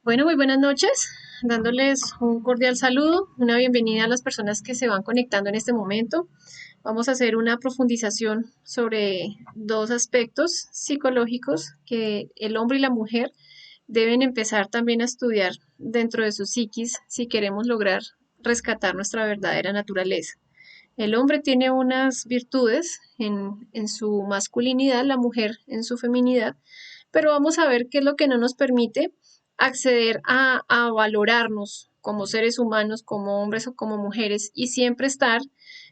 Bueno, muy buenas noches, dándoles un cordial saludo, una bienvenida a las personas que se van conectando en este momento. Vamos a hacer una profundización sobre dos aspectos psicológicos que el hombre y la mujer deben empezar también a estudiar dentro de su psiquis si queremos lograr rescatar nuestra verdadera naturaleza. El hombre tiene unas virtudes en su masculinidad, la mujer en su feminidad, pero vamos a ver qué es lo que no nos permite acceder a valorarnos como seres humanos, como hombres o como mujeres, y siempre estar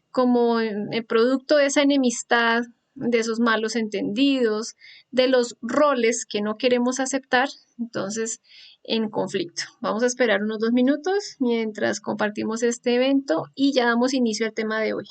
como el producto de esa enemistad, de esos malos entendidos, de los roles que no queremos aceptar, entonces en conflicto. Vamos a esperar unos 2 minutos mientras compartimos este evento y ya damos inicio al tema de hoy.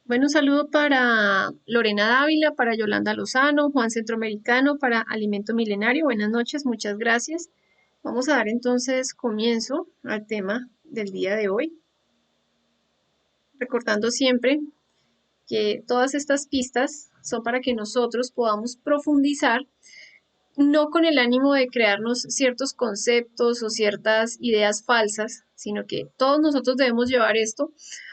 Bueno, un saludo para Lorena Dávila, para Yolanda Lozano, Juan Centroamericano, para Alimento Milenario. Buenas noches, muchas gracias. Vamos a dar entonces comienzo al tema del día de hoy, recordando siempre que todas estas pistas son para que nosotros podamos profundizar, no con el ánimo de crearnos ciertos conceptos o ciertas ideas falsas, sino que todos nosotros debemos llevar esto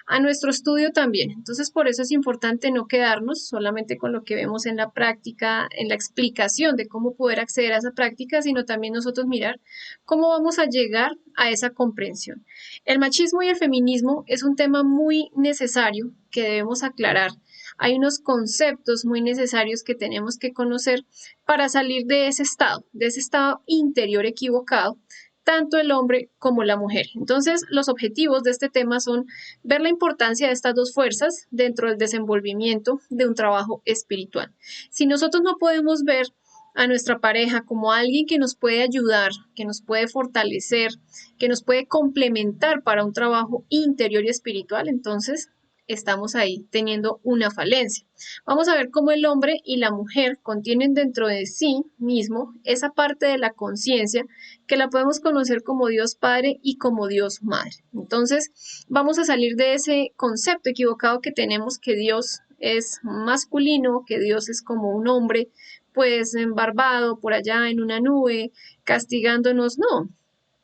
a nuestro estudio también. Entonces, por eso es importante no quedarnos solamente con lo que vemos en la práctica, en la explicación de cómo poder acceder a esa práctica, sino también nosotros mirar cómo vamos a llegar a esa comprensión. El machismo y el feminismo es un tema muy necesario que debemos aclarar. Hay unos conceptos muy necesarios que tenemos que conocer para salir de ese estado interior equivocado, tanto el hombre como la mujer. Entonces, los objetivos de este tema son ver la importancia de estas dos fuerzas dentro del desenvolvimiento de un trabajo espiritual. Si nosotros no podemos ver a nuestra pareja como alguien que nos puede ayudar, que nos puede fortalecer, que nos puede complementar para un trabajo interior y espiritual, entonces estamos ahí teniendo una falencia. Vamos a ver cómo el hombre y la mujer contienen dentro de sí mismo esa parte de la conciencia que la podemos conocer como Dios Padre y como Dios Madre. Entonces, vamos a salir de ese concepto equivocado que tenemos que Dios es masculino, que Dios es como un hombre, pues embarbado por allá en una nube, castigándonos. No,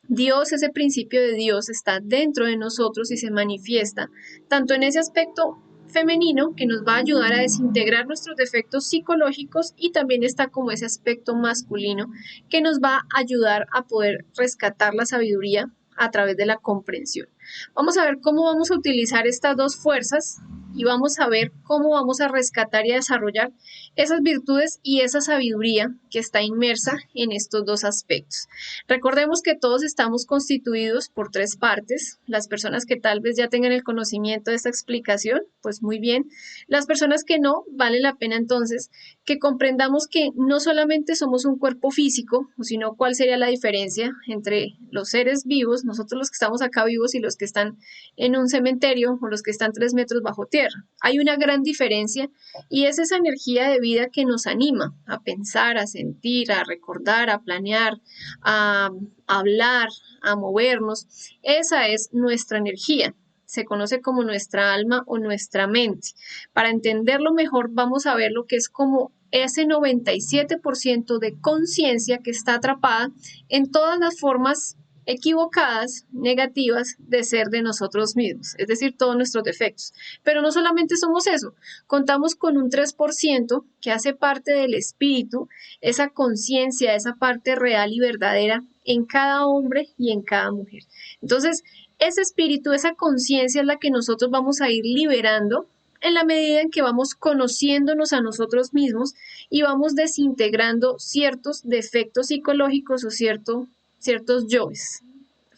Dios, ese principio de Dios está dentro de nosotros y se manifiesta tanto en ese aspecto femenino que nos va a ayudar a desintegrar nuestros defectos psicológicos y también está como ese aspecto masculino que nos va a ayudar a poder rescatar la sabiduría a través de la comprensión. Vamos a ver cómo vamos a utilizar estas dos fuerzas y vamos a ver cómo vamos a rescatar y a desarrollar esas virtudes y esa sabiduría que está inmersa en estos dos aspectos. Recordemos que todos estamos constituidos por tres partes. Las personas que tal vez ya tengan el conocimiento de esta explicación, pues muy bien. Las personas que no, vale la pena entonces que comprendamos que no solamente somos un cuerpo físico, sino cuál sería la diferencia entre los seres vivos, nosotros los que estamos acá vivos y los que están en un cementerio o los que están 3 metros bajo tierra. Hay una gran diferencia y es esa energía de vida que nos anima a pensar, a sentir, a recordar, a planear, a hablar, a movernos. Esa es nuestra energía. Se conoce como nuestra alma o nuestra mente. Para entenderlo mejor, vamos a ver lo que es como ese 97% de conciencia que está atrapada en todas las formas equivocadas, negativas de ser de nosotros mismos, es decir, todos nuestros defectos. Pero no solamente somos eso, contamos con un 3% que hace parte del espíritu, esa conciencia, esa parte real y verdadera en cada hombre y en cada mujer. Entonces, ese espíritu, esa conciencia es la que nosotros vamos a ir liberando en la medida en que vamos conociéndonos a nosotros mismos y vamos desintegrando ciertos defectos psicológicos o ciertos yoes,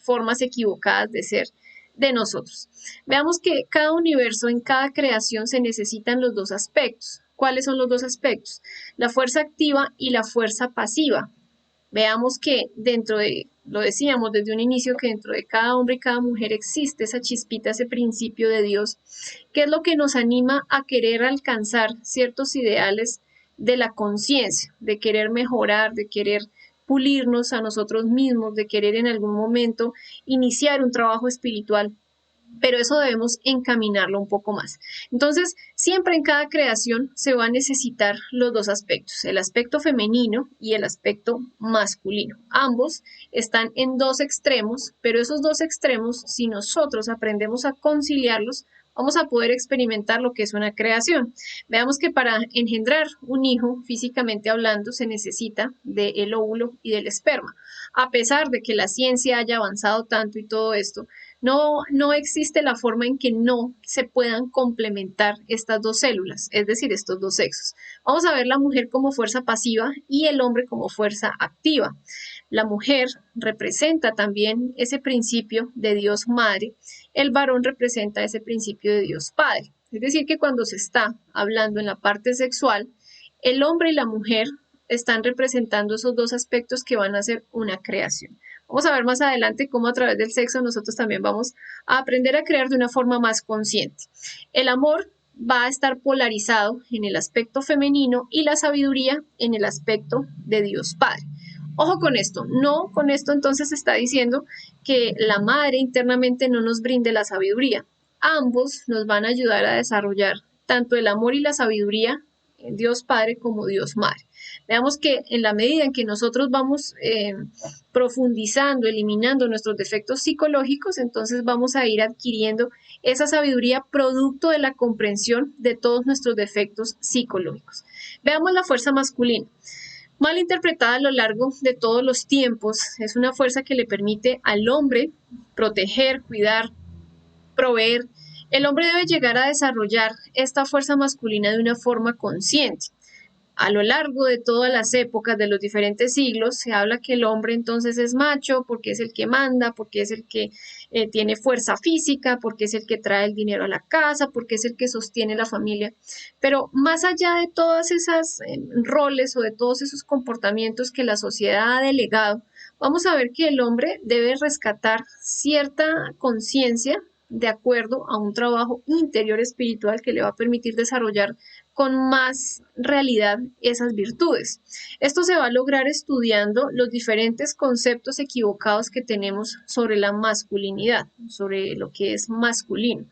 formas equivocadas de ser de nosotros. Veamos que cada universo, en cada creación se necesitan los dos aspectos. ¿Cuáles son los dos aspectos? La fuerza activa y la fuerza pasiva. Veamos que dentro de, lo decíamos desde un inicio, que dentro de cada hombre y cada mujer existe esa chispita, ese principio de Dios, que es lo que nos anima a querer alcanzar ciertos ideales de la conciencia, de querer mejorar, de querer pulirnos a nosotros mismos, de querer en algún momento iniciar un trabajo espiritual, pero eso debemos encaminarlo un poco más. Entonces, siempre en cada creación se va a necesitar los dos aspectos, el aspecto femenino y el aspecto masculino. Ambos están en dos extremos, pero esos dos extremos, si nosotros aprendemos a conciliarlos, vamos a poder experimentar lo que es una creación. Veamos que para engendrar un hijo, físicamente hablando, se necesita del óvulo y del esperma. A pesar de que la ciencia haya avanzado tanto y todo esto, no existe la forma en que no se puedan complementar estas dos células, es decir, estos dos sexos. Vamos a ver la mujer como fuerza pasiva y el hombre como fuerza activa. La mujer representa también ese principio de Dios Madre, el varón representa ese principio de Dios Padre. Es decir, que cuando se está hablando en la parte sexual, el hombre y la mujer están representando esos dos aspectos que van a ser una creación. Vamos a ver más adelante cómo a través del sexo nosotros también vamos a aprender a crear de una forma más consciente. El amor va a estar polarizado en el aspecto femenino y la sabiduría en el aspecto de Dios Padre. Ojo con esto, no con esto entonces se está diciendo que la madre internamente no nos brinde la sabiduría. Ambos nos van a ayudar a desarrollar tanto el amor y la sabiduría en Dios Padre como Dios Madre. Veamos que en la medida en que nosotros vamos profundizando, eliminando nuestros defectos psicológicos, entonces vamos a ir adquiriendo esa sabiduría producto de la comprensión de todos nuestros defectos psicológicos. Veamos la fuerza masculina. Mal interpretada a lo largo de todos los tiempos, es una fuerza que le permite al hombre proteger, cuidar, proveer. El hombre debe llegar a desarrollar esta fuerza masculina de una forma consciente. A lo largo de todas las épocas de los diferentes siglos se habla que el hombre entonces es macho porque es el que manda, porque es el que tiene fuerza física, porque es el que trae el dinero a la casa, porque es el que sostiene la familia. Pero más allá de todas esas roles o de todos esos comportamientos que la sociedad ha delegado, vamos a ver que el hombre debe rescatar cierta conciencia de acuerdo a un trabajo interior espiritual que le va a permitir desarrollar con más realidad esas virtudes. Esto se va a lograr estudiando los diferentes conceptos equivocados que tenemos sobre la masculinidad, sobre lo que es masculino.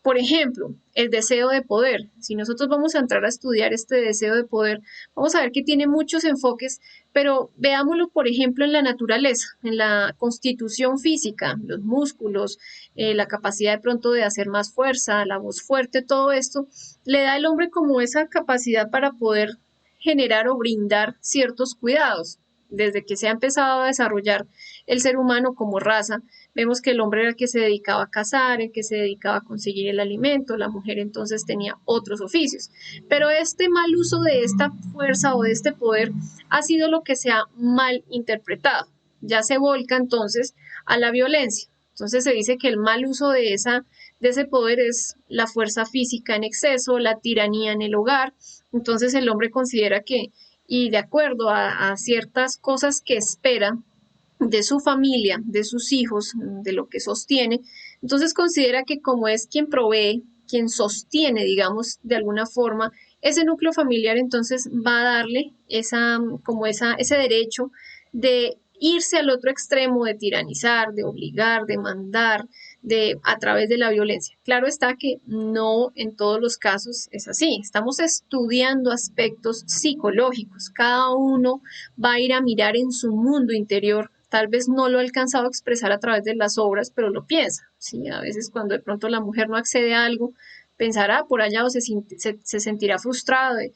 Por ejemplo, el deseo de poder. Si nosotros vamos a entrar a estudiar este deseo de poder, vamos a ver que tiene muchos enfoques, pero veámoslo, por ejemplo, en la naturaleza, en la constitución física, los músculos, la capacidad de pronto de hacer más fuerza, la voz fuerte, todo esto le da al hombre como esa capacidad para poder generar o brindar ciertos cuidados. desde que se ha empezado a desarrollar el ser humano como raza, vemos que el hombre era el que se dedicaba a cazar, el que se dedicaba a conseguir el alimento, la mujer entonces tenía otros oficios. Pero este mal uso de esta fuerza o de este poder ha sido lo que se ha mal interpretado. Ya se volca entonces a la violencia. Entonces se dice que el mal uso de ese poder es la fuerza física en exceso, la tiranía en el hogar. Entonces el hombre considera que, y de acuerdo a ciertas cosas que espera de su familia, de sus hijos, de lo que sostiene, entonces considera que como es quien provee, quien sostiene, digamos, de alguna forma, ese núcleo familiar, entonces va a darle ese derecho de irse al otro extremo, de tiranizar, de obligar, de mandar, a través de la violencia. Claro está que no en todos los casos es así. Estamos estudiando aspectos psicológicos. Cada uno va a ir a mirar en su mundo interior. Tal vez no lo ha alcanzado a expresar a través de las obras, pero lo piensa. ¿Sí? A veces cuando de pronto la mujer no accede a algo, pensará por allá o se sentirá frustrado de,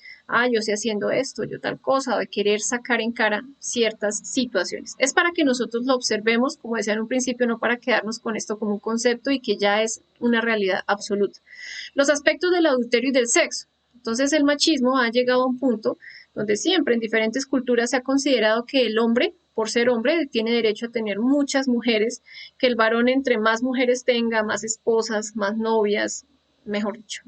yo estoy haciendo esto, yo tal cosa, o de querer sacar en cara ciertas situaciones. Es para que nosotros lo observemos, como decía en un principio, no para quedarnos con esto como un concepto y que ya es una realidad absoluta. Los aspectos del adulterio y del sexo. Entonces el machismo ha llegado a un punto donde siempre en diferentes culturas se ha considerado que el hombre, por ser hombre, tiene derecho a tener muchas mujeres, que el varón entre más mujeres tenga, más esposas, más novias, mejor dicho,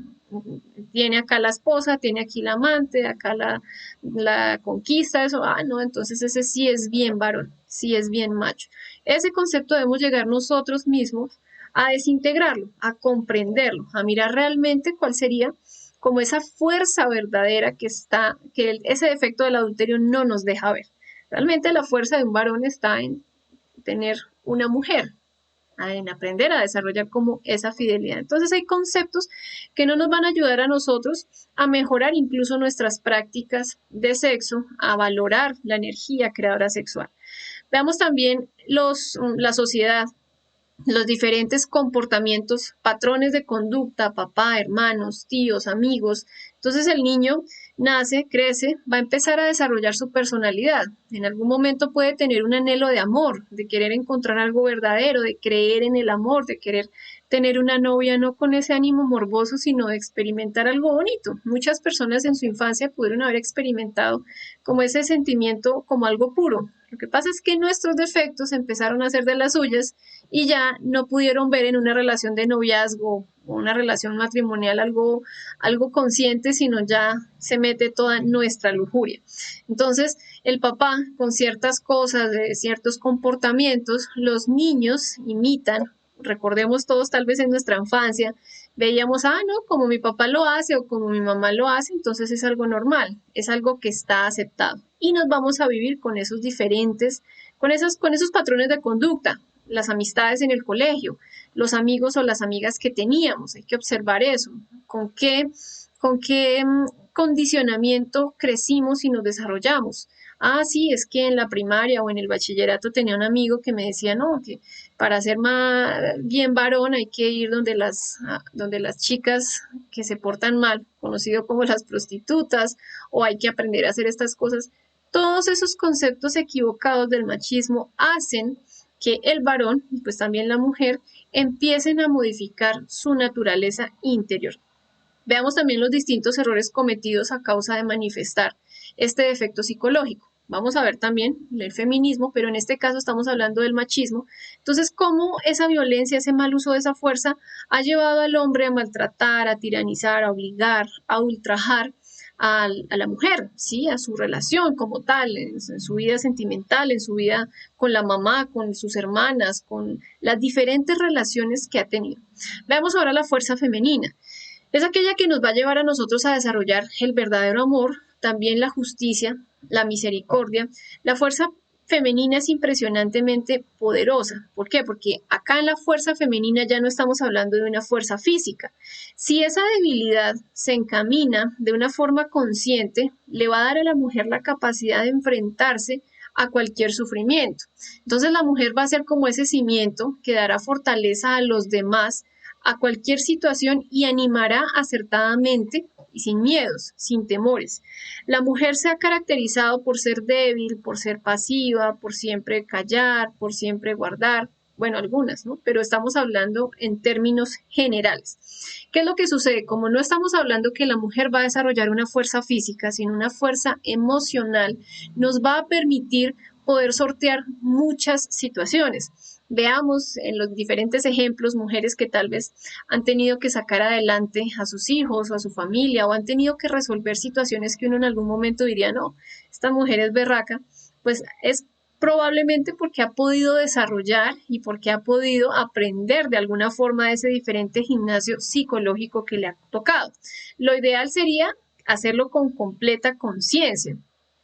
tiene acá la esposa, tiene aquí la amante, acá la conquista, eso, no, entonces ese sí es bien varón, sí es bien macho. Ese concepto debemos llegar nosotros mismos a desintegrarlo, a comprenderlo, a mirar realmente cuál sería como esa fuerza verdadera que ese defecto del adulterio no nos deja ver. Realmente la fuerza de un varón está en tener una mujer, en aprender a desarrollar como esa fidelidad. Entonces hay conceptos que no nos van a ayudar a nosotros a mejorar incluso nuestras prácticas de sexo, a valorar la energía creadora sexual. Veamos también la sociedad, los diferentes comportamientos, patrones de conducta, papá, hermanos, tíos, amigos. Entonces el niño nace, crece, va a empezar a desarrollar su personalidad. En algún momento puede tener un anhelo de amor, de querer encontrar algo verdadero, de creer en el amor, de querer tener una novia no con ese ánimo morboso, sino de experimentar algo bonito. Muchas personas en su infancia pudieron haber experimentado como ese sentimiento como algo puro. Lo que pasa es que nuestros defectos empezaron a hacer de las suyas y ya no pudieron ver en una relación de noviazgo o una relación matrimonial algo consciente, sino ya se mete toda nuestra lujuria. Entonces, el papá, con ciertas cosas, de ciertos comportamientos, los niños imitan. Recordemos todos tal vez en nuestra infancia, veíamos, no, como mi papá lo hace o como mi mamá lo hace, entonces es algo normal, es algo que está aceptado. Y nos vamos a vivir con esos diferentes, con esos patrones de conducta, las amistades en el colegio, los amigos o las amigas que teníamos, hay que observar eso, con qué condicionamiento crecimos y nos desarrollamos. Sí, es que en la primaria o en el bachillerato tenía un amigo que me decía, no, que para ser más bien varón hay que ir donde las chicas que se portan mal, conocido como las prostitutas, o hay que aprender a hacer estas cosas. Todos esos conceptos equivocados del machismo hacen que el varón y pues también la mujer empiecen a modificar su naturaleza interior. Veamos también los distintos errores cometidos a causa de manifestar este defecto psicológico. Vamos a ver también el feminismo, pero en este caso estamos hablando del machismo. Entonces, cómo esa violencia, ese mal uso de esa fuerza ha llevado al hombre a maltratar, a tiranizar, a obligar, a ultrajar a la mujer, ¿sí? A su relación como tal, en su vida sentimental, en su vida con la mamá, con sus hermanas, con las diferentes relaciones que ha tenido. Veamos ahora la fuerza femenina. Es aquella que nos va a llevar a nosotros a desarrollar el verdadero amor, también la justicia, la misericordia. La fuerza femenina es impresionantemente poderosa. ¿Por qué? Porque acá en la fuerza femenina ya no estamos hablando de una fuerza física. Si esa debilidad se encamina de una forma consciente, le va a dar a la mujer la capacidad de enfrentarse a cualquier sufrimiento. Entonces la mujer va a ser como ese cimiento que dará fortaleza a los demás, a cualquier situación y animará acertadamente y sin miedos, sin temores. La mujer se ha caracterizado por ser débil, por ser pasiva, por siempre callar, por siempre guardar. Bueno, algunas, ¿no? Pero estamos hablando en términos generales. ¿Qué es lo que sucede? Como no estamos hablando que la mujer va a desarrollar una fuerza física, sino una fuerza emocional, nos va a permitir poder sortear muchas situaciones. Veamos en los diferentes ejemplos mujeres que tal vez han tenido que sacar adelante a sus hijos o a su familia o han tenido que resolver situaciones que uno en algún momento diría, no, esta mujer es berraca, pues es probablemente porque ha podido desarrollar y porque ha podido aprender de alguna forma ese diferente gimnasio psicológico que le ha tocado. Lo ideal sería hacerlo con completa conciencia.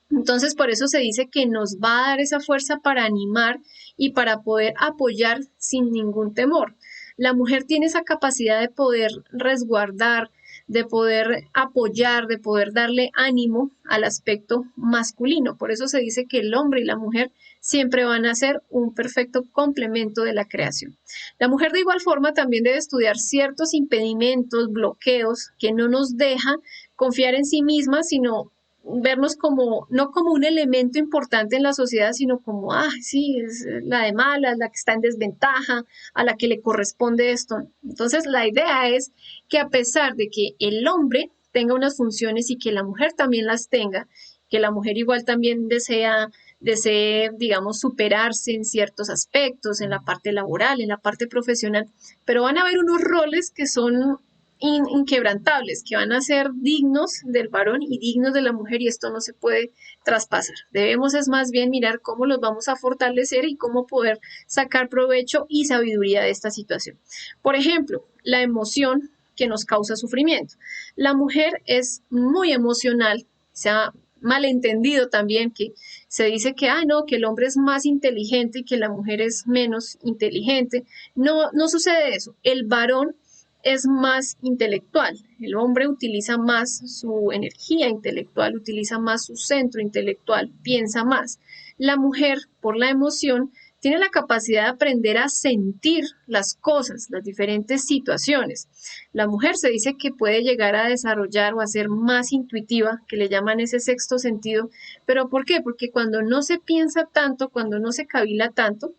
Entonces, por eso se dice que nos va a dar esa fuerza para animar y para poder apoyar sin ningún temor. La mujer tiene esa capacidad de poder resguardar, de poder apoyar, de poder darle ánimo al aspecto masculino. Por eso se dice que el hombre y la mujer siempre van a ser un perfecto complemento de la creación. La mujer de igual forma también debe estudiar ciertos impedimentos, bloqueos que no nos dejan confiar en sí misma, sino vernos como, no como un elemento importante en la sociedad, sino como, sí, es la de malas, la que está en desventaja, a la que le corresponde esto. Entonces, la idea es que a pesar de que el hombre tenga unas funciones y que la mujer también las tenga, que la mujer igual también desee, digamos, superarse en ciertos aspectos, en la parte laboral, en la parte profesional, pero van a haber unos roles que son inquebrantables, que van a ser dignos del varón y dignos de la mujer y esto no se puede traspasar. Debemos es más bien mirar cómo los vamos a fortalecer y cómo poder sacar provecho y sabiduría de esta situación. Por ejemplo, la emoción que nos causa sufrimiento. La mujer es muy emocional, se ha malentendido también que se dice que, no, que el hombre es más inteligente y que la mujer es menos inteligente. No, no sucede eso. El varón es más intelectual. El hombre utiliza más su energía intelectual, utiliza más su centro intelectual, piensa más. La mujer, por la emoción, tiene la capacidad de aprender a sentir las cosas, las diferentes situaciones. La mujer se dice que puede llegar a desarrollar o a ser más intuitiva, que le llaman ese sexto sentido. ¿Pero por qué? Porque cuando no se piensa tanto, cuando no se cavila tanto,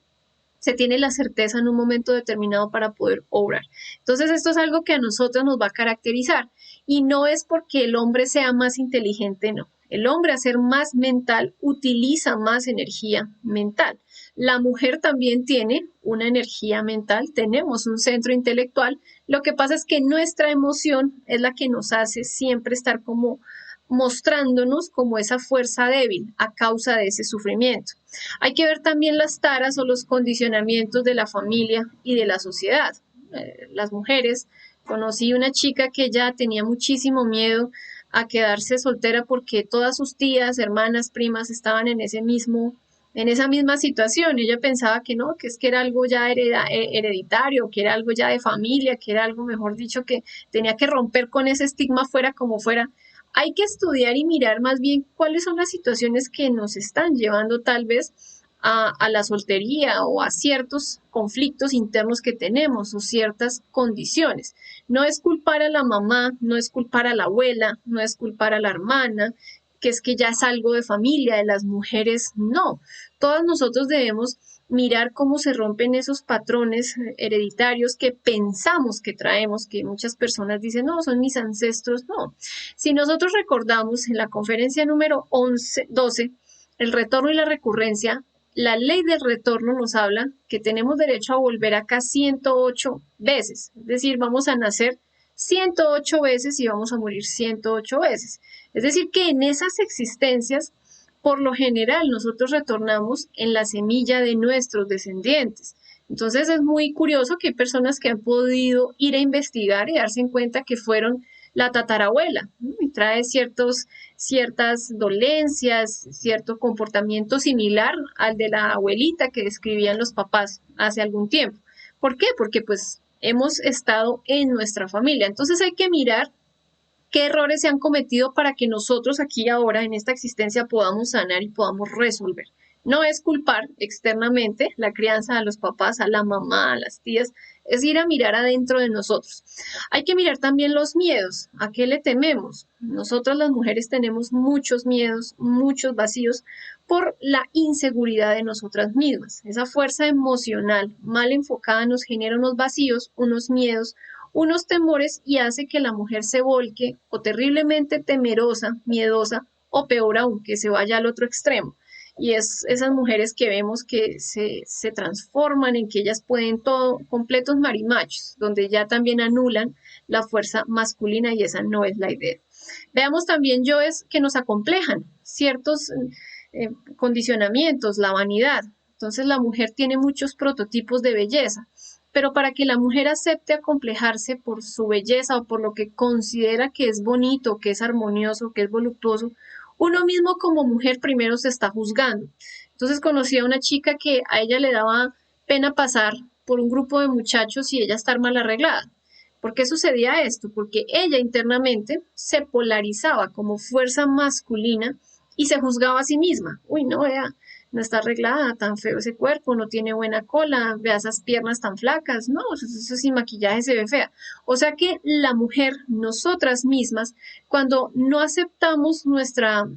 se tiene la certeza en un momento determinado para poder obrar. Entonces, esto es algo que a nosotros nos va a caracterizar y no es porque el hombre sea más inteligente, no. El hombre, a ser más mental, utiliza más energía mental. La mujer también tiene una energía mental, tenemos un centro intelectual. Lo que pasa es que nuestra emoción es la que nos hace siempre estar como mostrándonos como esa fuerza débil a causa de ese sufrimiento. Hay que ver también las taras o los condicionamientos de la familia y de la sociedad. Las mujeres, conocí una chica que ya tenía muchísimo miedo a quedarse soltera porque todas sus tías, hermanas, primas estaban en esa misma situación. Ella pensaba que no, que es que era algo ya hereditario, que era algo ya de familia, que era algo, mejor dicho, que tenía que romper con ese estigma fuera como fuera. Hay que estudiar y mirar más bien cuáles son las situaciones que nos están llevando tal vez a la soltería o a ciertos conflictos internos que tenemos o ciertas condiciones. No es culpar a la mamá, no es culpar a la abuela, no es culpar a la hermana, que es que ya es algo de familia, de las mujeres, no. Todos nosotros debemos mirar cómo se rompen esos patrones hereditarios que pensamos que traemos, que muchas personas dicen, no, son mis ancestros, no. Si nosotros recordamos en la conferencia número 12, el retorno y la recurrencia, la ley del retorno nos habla que tenemos derecho a volver acá 108 veces, es decir, vamos a nacer 108 veces y vamos a morir 108 veces. Es decir, que en esas existencias, por lo general, nosotros retornamos en la semilla de nuestros descendientes. Entonces es muy curioso que hay personas que han podido ir a investigar y darse en cuenta que fueron la tatarabuela, ¿no? Y trae ciertas dolencias, cierto comportamiento similar al de la abuelita que describían los papás hace algún tiempo. ¿Por qué? Porque pues hemos estado en nuestra familia. Entonces hay que mirar qué errores se han cometido para que nosotros aquí ahora en esta existencia podamos sanar y podamos resolver. No es culpar externamente la crianza a los papás, a la mamá, a las tías, es ir a mirar adentro de nosotros. Hay que mirar también los miedos. ¿A qué le tememos? Nosotras las mujeres tenemos muchos miedos, muchos vacíos por la inseguridad de nosotras mismas. Esa fuerza emocional mal enfocada nos genera unos vacíos, unos miedos, unos temores y hace que la mujer se volque o terriblemente temerosa, miedosa o peor aún, que se vaya al otro extremo. Y es esas mujeres que vemos que se transforman en que ellas pueden todo, completos marimachos, donde ya también anulan la fuerza masculina y esa no es la idea. Veamos también yoes que nos acomplejan, ciertos condicionamientos, la vanidad. Entonces la mujer tiene muchos prototipos de belleza, pero para que la mujer acepte acomplejarse por su belleza o por lo que considera que es bonito, que es armonioso, que es voluptuoso, uno mismo como mujer primero se está juzgando. Entonces conocí a una chica que a ella le daba pena pasar por un grupo de muchachos y ella estar mal arreglada. ¿Por qué sucedía esto? Porque ella internamente se polarizaba como fuerza masculina y se juzgaba a sí misma. Uy, no, vea, no está arreglada, tan feo ese cuerpo, no tiene buena cola, vea esas piernas tan flacas, no, eso sin maquillaje se ve fea. O sea que la mujer, nosotras mismas, cuando no aceptamos nuestra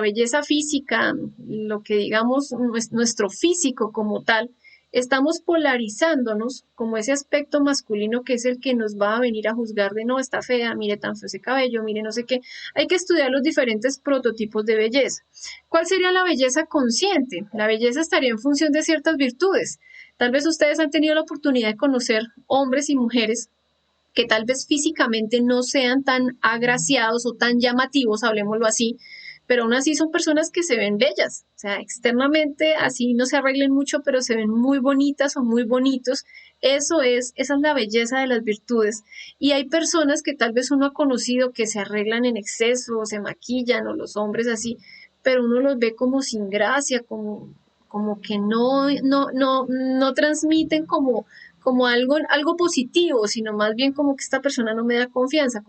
belleza física, lo que digamos, nuestro físico como tal, estamos polarizándonos como ese aspecto masculino que es el que nos va a venir a juzgar de no, está fea, mire tan feo ese cabello, mire no sé qué. Hay que estudiar los diferentes prototipos de belleza. ¿Cuál sería la belleza consciente? La belleza estaría en función de ciertas virtudes. Tal vez ustedes han tenido la oportunidad de conocer hombres y mujeres que tal vez físicamente no sean tan agraciados o tan llamativos, hablemoslo así, pero aún así son personas que se ven bellas, o sea, externamente así no se arreglen mucho, pero se ven muy bonitas o muy bonitos. Esa es la belleza de las virtudes. Y hay personas que tal vez uno ha conocido que se arreglan en exceso, o se maquillan, o los hombres así, pero uno los ve como sin gracia, como que no transmiten como algo positivo, sino más bien como que esta persona no me da confianza.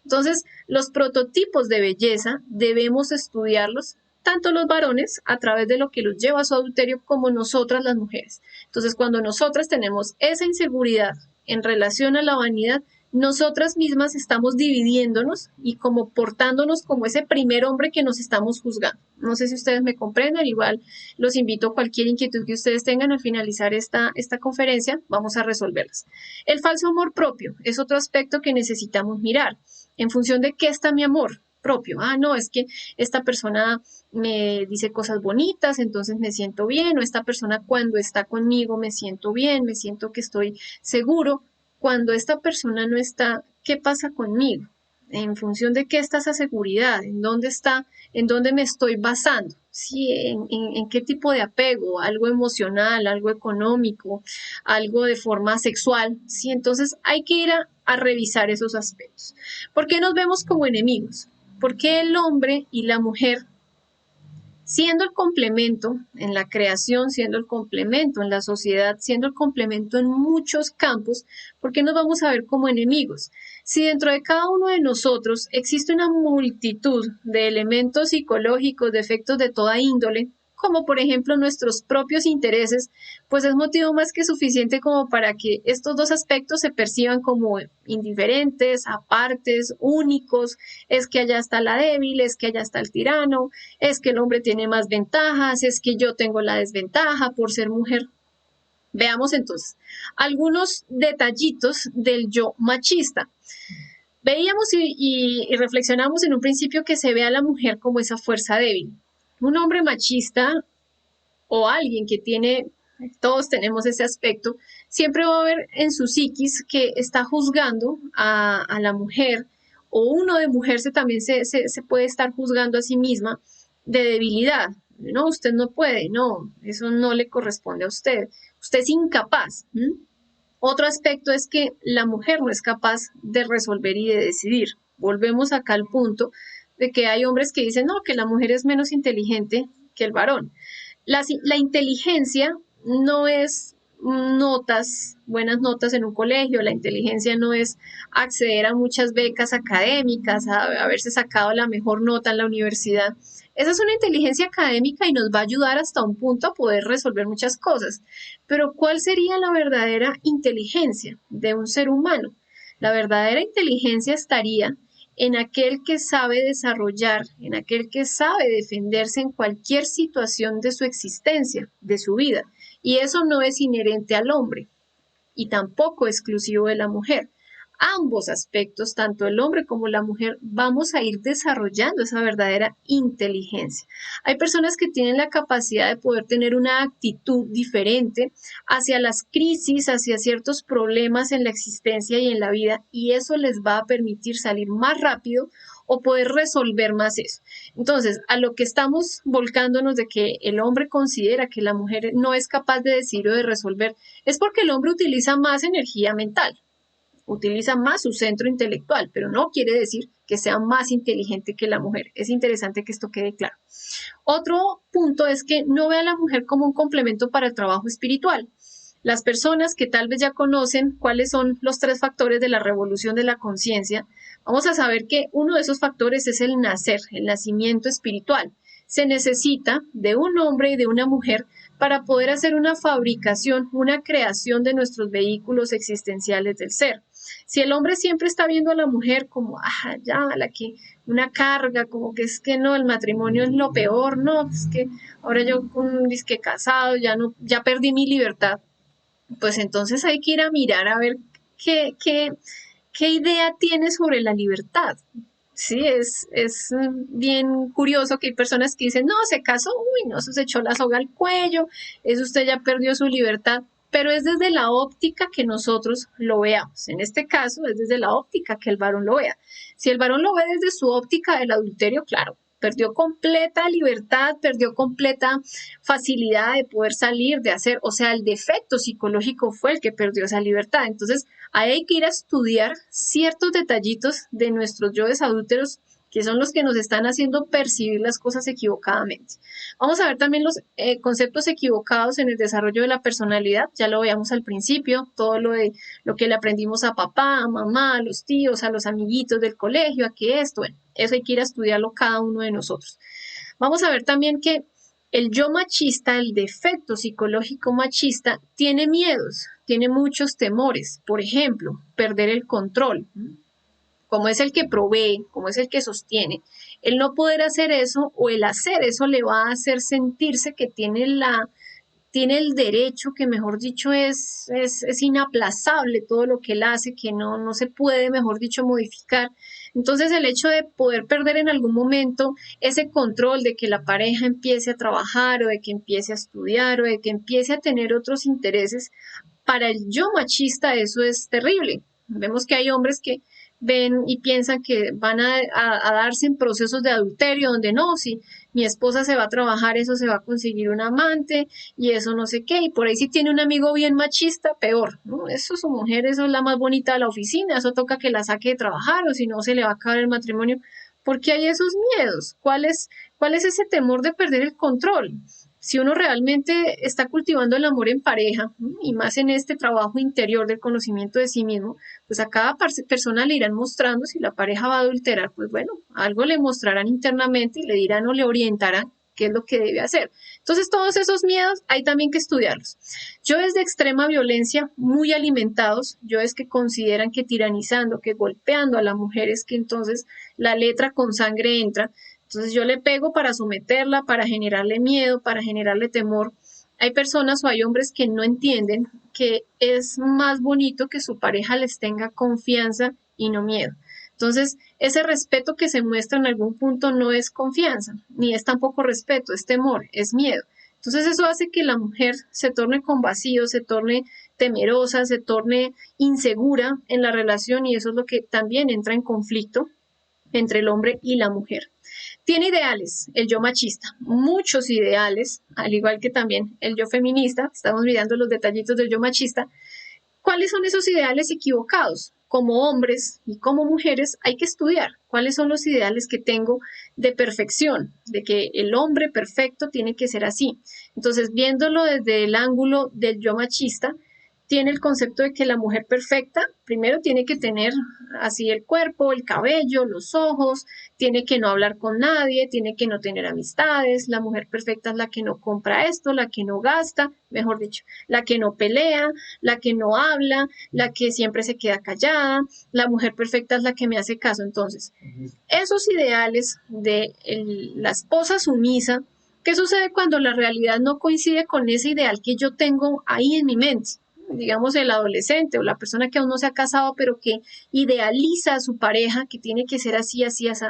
Entonces, los prototipos de belleza debemos estudiarlos tanto los varones a través de lo que los lleva a su adulterio como nosotras las mujeres. Entonces, cuando nosotras tenemos esa inseguridad en relación a la vanidad, nosotras mismas estamos dividiéndonos y como portándonos como ese primer hombre que nos estamos juzgando. No sé si ustedes me comprenden, igual los invito a cualquier inquietud que ustedes tengan al finalizar esta conferencia, vamos a resolverlas. El falso amor propio es otro aspecto que necesitamos mirar. ¿En función de qué está mi amor propio? Ah, no, es que esta persona me dice cosas bonitas, entonces me siento bien, o esta persona cuando está conmigo me siento bien, me siento que estoy seguro. Cuando esta persona no está, ¿qué pasa conmigo? ¿En función de qué está esa seguridad? ¿En dónde está? ¿En dónde me estoy basando? Sí, en qué tipo de apego, algo emocional, algo económico, algo de forma sexual. Sí, entonces hay que ir a revisar esos aspectos. ¿Por qué nos vemos como enemigos? ¿Por qué el hombre y la mujer, siendo el complemento en la creación, siendo el complemento en la sociedad, siendo el complemento en muchos campos, por qué nos vamos a ver como enemigos? Si dentro de cada uno de nosotros existe una multitud de elementos psicológicos, de efectos de toda índole, como por ejemplo nuestros propios intereses, pues es motivo más que suficiente como para que estos dos aspectos se perciban como indiferentes, apartes, únicos. Es que allá está la débil, es que allá está el tirano, es que el hombre tiene más ventajas, es que yo tengo la desventaja por ser mujer. Veamos entonces algunos detallitos del yo machista. Veíamos y reflexionamos en un principio que se ve a la mujer como esa fuerza débil. Un hombre machista o alguien que tiene, todos tenemos ese aspecto, siempre va a haber en su psiquis que está juzgando a la mujer, o uno de mujer también se puede estar juzgando a sí misma de debilidad. No, usted no puede, no, eso no le corresponde a usted. Usted es incapaz. Otro aspecto es que la mujer no es capaz de resolver y de decidir. Volvemos acá al punto de que hay hombres que dicen, no, que la mujer es menos inteligente que el varón. La inteligencia no es notas, buenas notas en un colegio, la inteligencia no es acceder a muchas becas académicas, a haberse sacado la mejor nota en la universidad. Esa es una inteligencia académica y nos va a ayudar hasta un punto a poder resolver muchas cosas. Pero ¿cuál sería la verdadera inteligencia de un ser humano? La verdadera inteligencia estaría en aquel que sabe desarrollar, en aquel que sabe defenderse en cualquier situación de su existencia, de su vida. Y eso no es inherente al hombre y tampoco exclusivo de la mujer. Ambos aspectos, tanto el hombre como la mujer, vamos a ir desarrollando esa verdadera inteligencia. Hay personas que tienen la capacidad de poder tener una actitud diferente hacia las crisis, hacia ciertos problemas en la existencia y en la vida, y eso les va a permitir salir más rápido o poder resolver más eso. Entonces, a lo que estamos volcándonos de que el hombre considera que la mujer no es capaz de decir o de resolver, es porque el hombre utiliza más energía mental, utiliza más su centro intelectual, pero no quiere decir que sea más inteligente que la mujer. Es interesante que esto quede claro. Otro punto es que no ve a la mujer como un complemento para el trabajo espiritual. Las personas que tal vez ya conocen cuáles son los 3 factores de la revolución de la conciencia, vamos a saber que uno de esos factores es el nacer, el nacimiento espiritual. Se necesita de un hombre y de una mujer para poder hacer una fabricación, una creación de nuestros vehículos existenciales del ser. Si el hombre siempre está viendo a la mujer como, ya, la que una carga, como que es que no, el matrimonio es lo peor, no, es que ahora yo con un disque casado, ya no, ya perdí mi libertad, pues entonces hay que ir a mirar a ver qué idea tiene sobre la libertad. Sí, es bien curioso que hay personas que dicen, no, se casó, uy, no, eso se echó la soga al cuello, eso usted ya perdió su libertad, pero es desde la óptica que nosotros lo veamos. En este caso, es desde la óptica que el varón lo vea. Si el varón lo ve desde su óptica del adulterio, claro, perdió completa libertad, perdió completa facilidad de poder salir, de hacer, o sea, el defecto psicológico fue el que perdió esa libertad. Entonces, ahí hay que ir a estudiar ciertos detallitos de nuestros yoes adúlteros que son los que nos están haciendo percibir las cosas equivocadamente. Vamos a ver también los conceptos equivocados en el desarrollo de la personalidad, ya lo veíamos al principio, todo lo que le aprendimos a papá, a mamá, a los tíos, a los amiguitos del colegio, a que esto, bueno, eso hay que ir a estudiarlo cada uno de nosotros. Vamos a ver también que el yo machista, el defecto psicológico machista, tiene miedos, tiene muchos temores. Por ejemplo, perder el control. Como es el que provee, como es el que sostiene, el no poder hacer eso o el hacer eso le va a hacer sentirse que tiene el derecho, que mejor dicho es inaplazable todo lo que él hace, que no se puede, mejor dicho, modificar. Entonces el hecho de poder perder en algún momento ese control de que la pareja empiece a trabajar o de que empiece a estudiar o de que empiece a tener otros intereses, para el yo machista eso es terrible. Vemos que hay hombres que ven y piensan que van a darse en procesos de adulterio, donde no, si mi esposa se va a trabajar, eso se va a conseguir un amante y eso no sé qué, y por ahí si tiene un amigo bien machista, peor, ¿no? Eso su mujer, eso es la más bonita de la oficina, eso toca que la saque de trabajar o si no se le va a acabar el matrimonio. ¿Por qué hay esos miedos? ¿Cuál es ese temor de perder el control? Si uno realmente está cultivando el amor en pareja y más en este trabajo interior del conocimiento de sí mismo, pues a cada persona le irán mostrando si la pareja va a adulterar, pues bueno, algo le mostrarán internamente y le dirán o le orientarán qué es lo que debe hacer. Entonces todos esos miedos hay también que estudiarlos. Yo es de extrema violencia, muy alimentados, yo es que consideran que tiranizando, que golpeando a la mujer es que entonces la letra con sangre entra. Entonces yo le pego para someterla, para generarle miedo, para generarle temor. Hay personas o hay hombres que no entienden que es más bonito que su pareja les tenga confianza y no miedo. Entonces, ese respeto que se muestra en algún punto no es confianza, ni es tampoco respeto, es temor, es miedo. Entonces, eso hace que la mujer se torne con vacío, se torne temerosa, se torne insegura en la relación y eso es lo que también entra en conflicto entre el hombre y la mujer. Tiene ideales, el yo machista, muchos ideales, al igual que también el yo feminista, estamos mirando los detallitos del yo machista. ¿Cuáles son esos ideales equivocados? Como hombres y como mujeres hay que estudiar cuáles son los ideales que tengo de perfección, de que el hombre perfecto tiene que ser así. Entonces, viéndolo desde el ángulo del yo machista, tiene el concepto de que la mujer perfecta primero tiene que tener así el cuerpo, el cabello, los ojos, tiene que no hablar con nadie, tiene que no tener amistades, la mujer perfecta es la que no compra esto, la que no gasta, mejor dicho, la que no pelea, la que no habla, la que siempre se queda callada, la mujer perfecta es la que me hace caso. Entonces, esos ideales de la esposa sumisa, ¿qué sucede cuando la realidad no coincide con ese ideal que yo tengo ahí en mi mente? Digamos el adolescente o la persona que aún no se ha casado, pero que idealiza a su pareja, que tiene que ser así, así, así.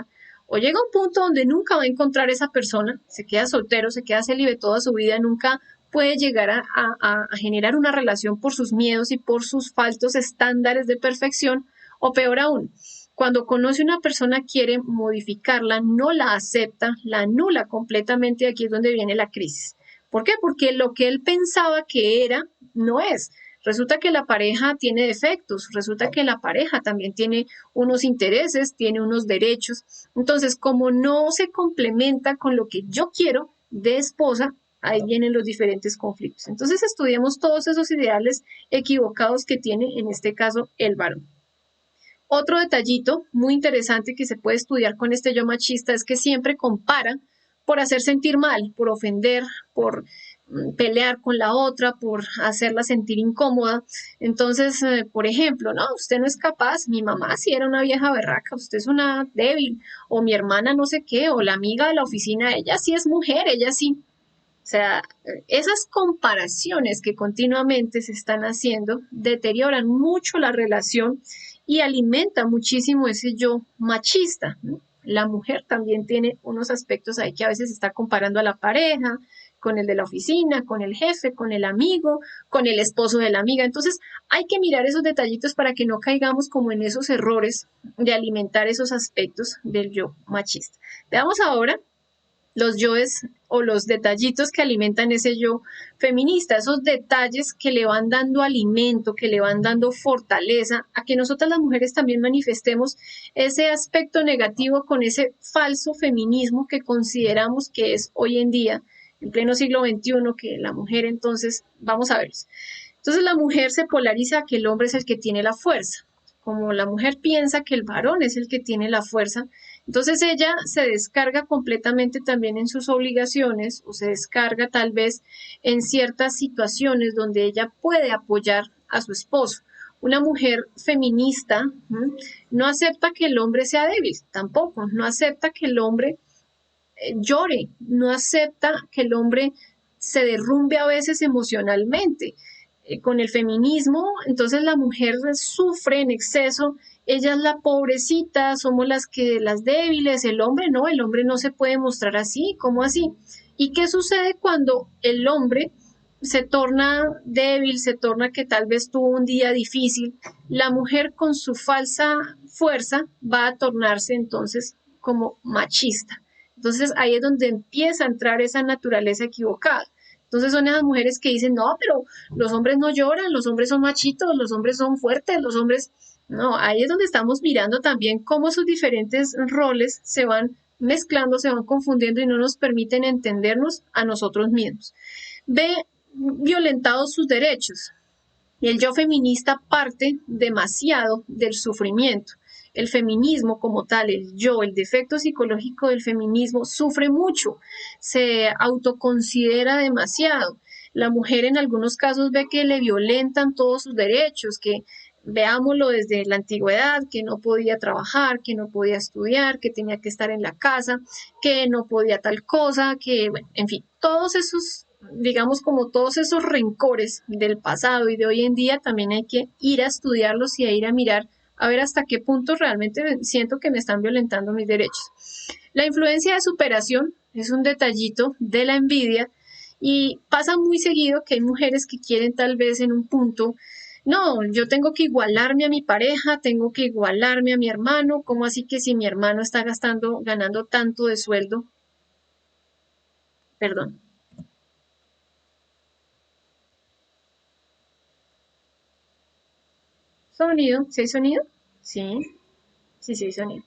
O llega un punto donde nunca va a encontrar esa persona, se queda soltero, se queda célibe toda su vida, nunca puede llegar a generar una relación por sus miedos y por sus faltos estándares de perfección, o peor aún, cuando conoce una persona quiere modificarla, no la acepta, la anula completamente, y aquí es donde viene la crisis. ¿Por qué? Porque lo que él pensaba que era, no es. Resulta que la pareja tiene defectos, resulta que la pareja también tiene unos intereses, tiene unos derechos. Entonces, como no se complementa con lo que yo quiero de esposa, ahí vienen los diferentes conflictos. Entonces, estudiemos todos esos ideales equivocados que tiene en este caso el varón. Otro detallito muy interesante que se puede estudiar con este yo machista es que siempre compara por hacer sentir mal, por ofender, por pelear con la otra, por hacerla sentir incómoda. Entonces, por ejemplo, no, usted no es capaz, mi mamá sí era una vieja berraca, usted es una débil, o mi hermana no sé qué, o la amiga de la oficina, ella sí es mujer, ella sí. O sea, esas comparaciones que continuamente se están haciendo deterioran mucho la relación y alimentan muchísimo ese yo machista, ¿no? La mujer también tiene unos aspectos ahí que a veces está comparando a la pareja, con el de la oficina, con el jefe, con el amigo, con el esposo de la amiga. Entonces, hay que mirar esos detallitos para que no caigamos como en esos errores de alimentar esos aspectos del yo machista. Veamos ahora los yoes o los detallitos que alimentan ese yo feminista, esos detalles que le van dando alimento, que le van dando fortaleza a que nosotras las mujeres también manifestemos ese aspecto negativo con ese falso feminismo que consideramos que es hoy en día, en pleno siglo XXI, que la mujer entonces, vamos a ver. Entonces la mujer se polariza a que el hombre es el que tiene la fuerza. Como la mujer piensa que el varón es el que tiene la fuerza, entonces ella se descarga completamente también en sus obligaciones o se descarga tal vez en ciertas situaciones donde ella puede apoyar a su esposo. Una mujer feminista no acepta que el hombre sea débil, tampoco, no acepta que el hombre llore, no acepta que el hombre se derrumbe a veces emocionalmente. Con el feminismo, entonces la mujer sufre en exceso, ella es la pobrecita, somos las débiles, el hombre no se puede mostrar así, ¿cómo así? ¿Y qué sucede cuando el hombre se torna débil, se torna que tal vez tuvo un día difícil? La mujer con su falsa fuerza va a tornarse entonces como machista. Entonces ahí es donde empieza a entrar esa naturaleza equivocada. Entonces son esas mujeres que dicen, no, pero los hombres no lloran, los hombres son machitos, los hombres son fuertes, los hombres... No, ahí es donde estamos mirando también cómo esos diferentes roles se van mezclando, se van confundiendo y no nos permiten entendernos a nosotros mismos. Ve violentados sus derechos, y el yo feminista parte demasiado del sufrimiento. El feminismo como tal, el yo, el defecto psicológico del feminismo sufre mucho, se autoconsidera demasiado. La mujer en algunos casos ve que le violentan todos sus derechos, que veámoslo desde la antigüedad, que no podía trabajar, que no podía estudiar, que tenía que estar en la casa, que no podía tal cosa, que, bueno, en fin, todos esos digamos, como todos esos rencores del pasado y de hoy en día, también hay que ir a estudiarlos y a ir a mirar a ver hasta qué punto realmente siento que me están violentando mis derechos. La influencia de superación es un detallito de la envidia y pasa muy seguido que hay mujeres que quieren tal vez en un punto, no, yo tengo que igualarme a mi pareja, tengo que igualarme a mi hermano, ¿cómo así que si mi hermano está ganando tanto de sueldo? Perdón. Sonido, ¿sí hay sonido? Sí, sí, sí hay sonido.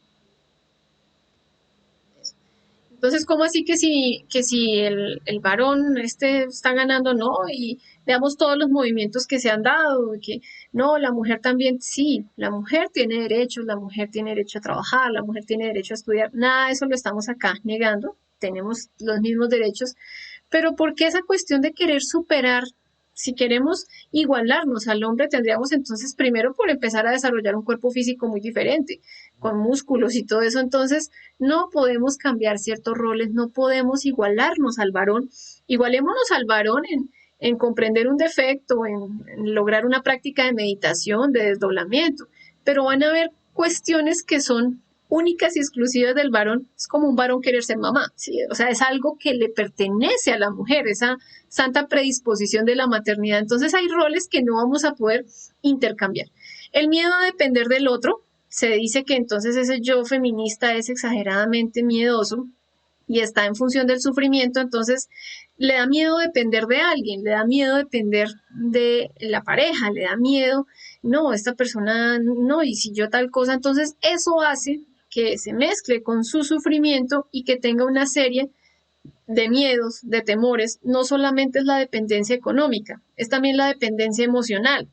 Entonces, ¿cómo así que si el varón está ganando, no? Y veamos todos los movimientos que se han dado, que no, la mujer también, sí, la mujer tiene derechos, la mujer tiene derecho a trabajar, la mujer tiene derecho a estudiar, nada de eso lo estamos acá negando, tenemos los mismos derechos, pero ¿por qué esa cuestión de querer superar? Si queremos igualarnos al hombre, tendríamos entonces primero por empezar a desarrollar un cuerpo físico muy diferente, con músculos y todo eso. Entonces, no podemos cambiar ciertos roles, no podemos igualarnos al varón. Igualémonos al varón en comprender un defecto, en lograr una práctica de meditación, de desdoblamiento, pero van a haber cuestiones que son únicas y exclusivas del varón. Es como un varón querer ser mamá, ¿sí? O sea, es algo que le pertenece a la mujer, esa santa predisposición de la maternidad. Entonces hay roles que no vamos a poder intercambiar. El miedo a depender del otro, se dice que entonces ese yo feminista es exageradamente miedoso y está en función del sufrimiento, entonces le da miedo depender de alguien, le da miedo depender de la pareja, le da miedo, no, esta persona, no, y si yo tal cosa, entonces eso hace que se mezcle con su sufrimiento y que tenga una serie de miedos, de temores. No solamente es la dependencia económica, es también la dependencia emocional.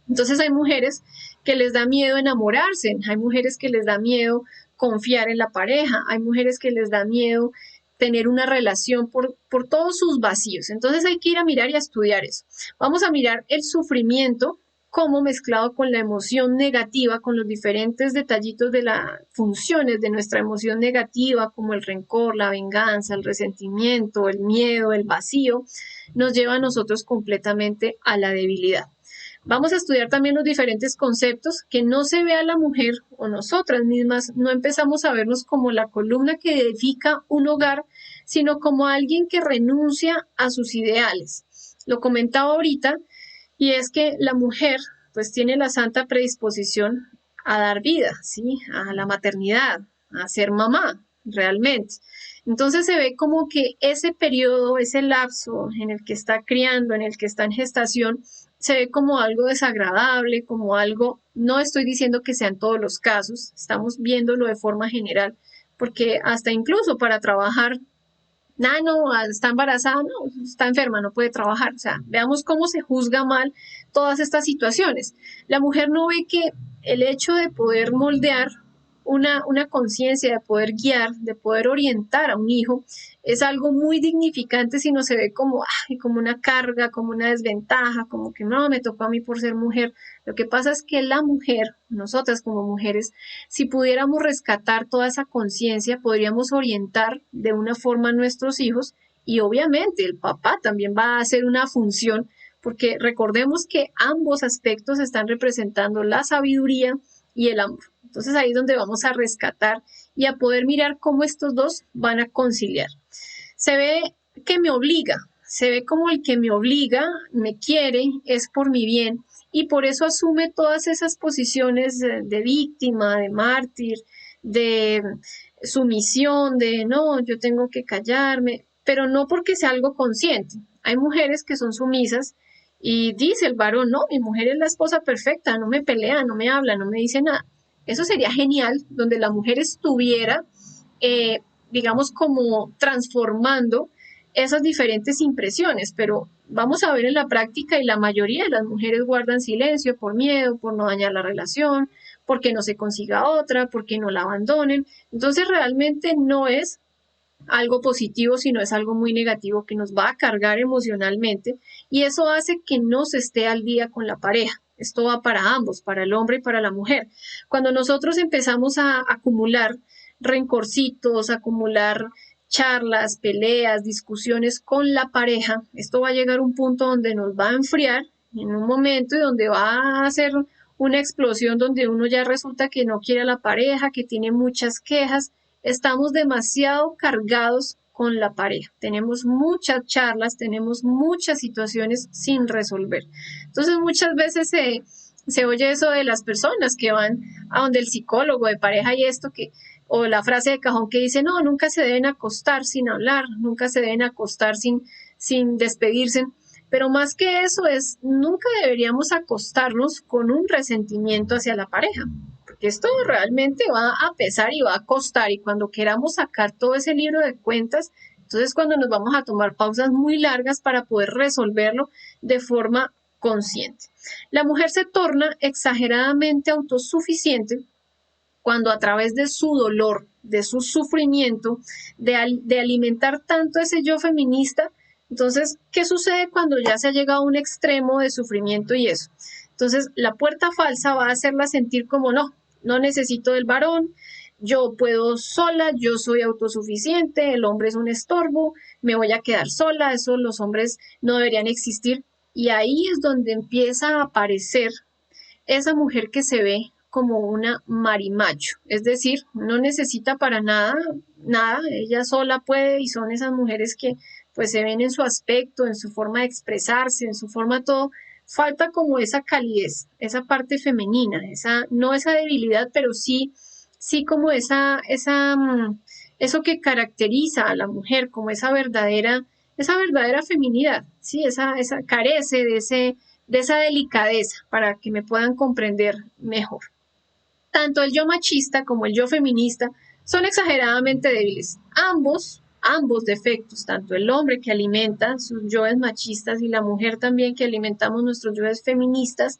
Entonces hay mujeres que les da miedo enamorarse, hay mujeres que les da miedo confiar en la pareja, hay mujeres que les da miedo tener una relación por todos sus vacíos. Entonces hay que ir a mirar y a estudiar eso. Vamos a mirar el sufrimiento como mezclado con la emoción negativa, con los diferentes detallitos de las funciones de nuestra emoción negativa, como el rencor, la venganza, el resentimiento, el miedo, el vacío, nos lleva a nosotros completamente a la debilidad. Vamos a estudiar también los diferentes conceptos, que no se vea a la mujer o nosotras mismas, no empezamos a vernos como la columna que edifica un hogar, sino como alguien que renuncia a sus ideales. Lo comentaba ahorita, y es que la mujer pues tiene la santa predisposición a dar vida, ¿sí? A la maternidad, a ser mamá, realmente. Entonces se ve como que ese periodo, ese lapso en el que está criando, en el que está en gestación, se ve como algo desagradable, como algo, no estoy diciendo que sean todos los casos, estamos viéndolo de forma general, porque hasta incluso para trabajar, no, está embarazada, no, está enferma, no puede trabajar. O sea, veamos cómo se juzga mal todas estas situaciones. La mujer no ve que el hecho de poder moldear una conciencia, de poder guiar, de poder orientar a un hijo, es algo muy dignificante si no se ve como, ay, como una carga, como una desventaja, como que no, me tocó a mí por ser mujer. Lo que pasa es que la mujer, nosotras como mujeres, si pudiéramos rescatar toda esa conciencia, podríamos orientar de una forma a nuestros hijos y obviamente el papá también va a hacer una función porque recordemos que ambos aspectos están representando la sabiduría y el amor. Entonces ahí es donde vamos a rescatar y a poder mirar cómo estos dos van a conciliar. Se ve que me obliga, se ve como el que me obliga, me quiere, es por mi bien y por eso asume todas esas posiciones de víctima, de mártir, de sumisión, de no, yo tengo que callarme, pero no porque sea algo consciente. Hay mujeres que son sumisas y dice el varón, no, mi mujer es la esposa perfecta, no me pelea, no me habla, no me dice nada. Eso sería genial, donde la mujer estuviera, eh, digamos, como transformando esas diferentes impresiones, pero vamos a ver en la práctica y la mayoría de las mujeres guardan silencio por miedo, por no dañar la relación, porque no se consiga otra, porque no la abandonen. Entonces realmente no es algo positivo, sino es algo muy negativo que nos va a cargar emocionalmente y eso hace que no se esté al día con la pareja. Esto va para ambos, para el hombre y para la mujer. Cuando nosotros empezamos a acumular rencorcitos, acumular charlas, peleas, discusiones con la pareja, esto va a llegar a un punto donde nos va a enfriar en un momento y donde va a hacer una explosión donde uno ya resulta que no quiere a la pareja, que tiene muchas quejas. Estamos demasiado cargados con la pareja. Tenemos muchas charlas, tenemos muchas situaciones sin resolver. Entonces muchas veces se oye eso de las personas que van a donde el psicólogo de pareja y esto que o la frase de cajón que dice, no, nunca se deben acostar sin hablar, nunca se deben acostar sin despedirse. Pero más que eso es, nunca deberíamos acostarnos con un resentimiento hacia la pareja. porque esto realmente va a pesar y va a costar, y cuando queramos sacar todo ese libro de cuentas, entonces cuando nos vamos a tomar pausas muy largas para poder resolverlo de forma consciente. La mujer se torna exageradamente autosuficiente cuando a través de su dolor, de su sufrimiento, de alimentar tanto ese yo feminista, entonces, ¿qué sucede cuando ya se ha llegado a un extremo de sufrimiento y eso? Entonces, la puerta falsa va a hacerla sentir como no necesito del varón, yo puedo sola, yo soy autosuficiente, el hombre es un estorbo, me voy a quedar sola, eso los hombres no deberían existir. Y ahí es donde empieza a aparecer esa mujer que se ve como una marimacho, es decir, no necesita para nada, nada, ella sola puede, y son esas mujeres que pues se ven en su aspecto, en su forma de expresarse, en su forma todo, falta como esa calidez, esa parte femenina, no esa debilidad, pero sí como eso que caracteriza a la mujer, como esa verdadera feminidad, sí, esa carece de esa delicadeza para que me puedan comprender mejor. Tanto el yo machista como el yo feminista son exageradamente débiles. Ambos defectos, tanto el hombre que alimenta sus yoes machistas y la mujer también que alimentamos nuestros yoes feministas,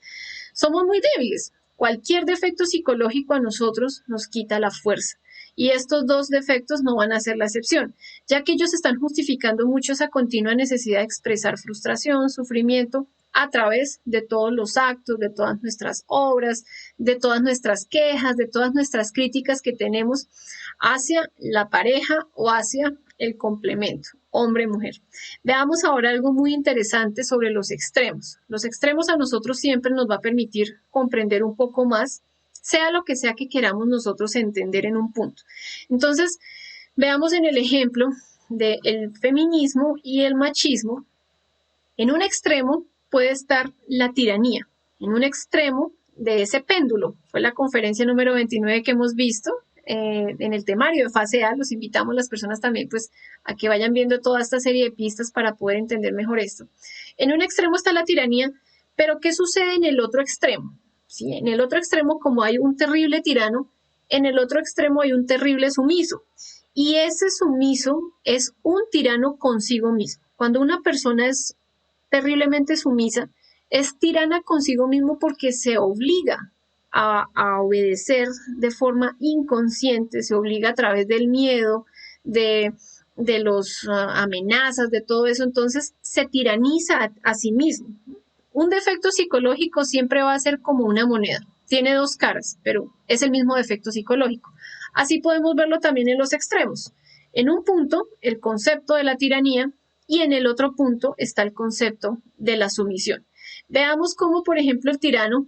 somos muy débiles. Cualquier defecto psicológico a nosotros nos quita la fuerza. Y estos dos defectos no van a ser la excepción, ya que ellos están justificando mucho esa continua necesidad de expresar frustración, sufrimiento, a través de todos los actos, de todas nuestras obras, de todas nuestras quejas, de todas nuestras críticas que tenemos hacia la pareja o hacia el complemento, hombre-mujer. Veamos ahora algo muy interesante sobre los extremos. Los extremos a nosotros siempre nos va a permitir comprender un poco más, sea lo que sea que queramos nosotros entender en un punto. Entonces, veamos en el ejemplo del feminismo y el machismo. En un extremo puede estar la tiranía, en un extremo de ese péndulo. Fue la conferencia número 29 que hemos visto en el temario de fase A. Los invitamos las personas también pues a que vayan viendo toda esta serie de pistas para poder entender mejor esto. En un extremo está la tiranía, pero ¿qué sucede en el otro extremo? ¿Sí? En el otro extremo, como hay un terrible tirano, en el otro extremo hay un terrible sumiso. Y ese sumiso es un tirano consigo mismo. Cuando una persona es terriblemente sumisa, es tirana consigo mismo porque se obliga a obedecer de forma inconsciente, se obliga a través del miedo, de los amenazas, de todo eso, entonces se tiraniza a sí mismo. Un defecto psicológico siempre va a ser como una moneda, tiene dos caras, pero es el mismo defecto psicológico. Así podemos verlo también en los extremos. En un punto, el concepto de la tiranía, y en el otro punto está el concepto de la sumisión. Veamos cómo, por ejemplo, el tirano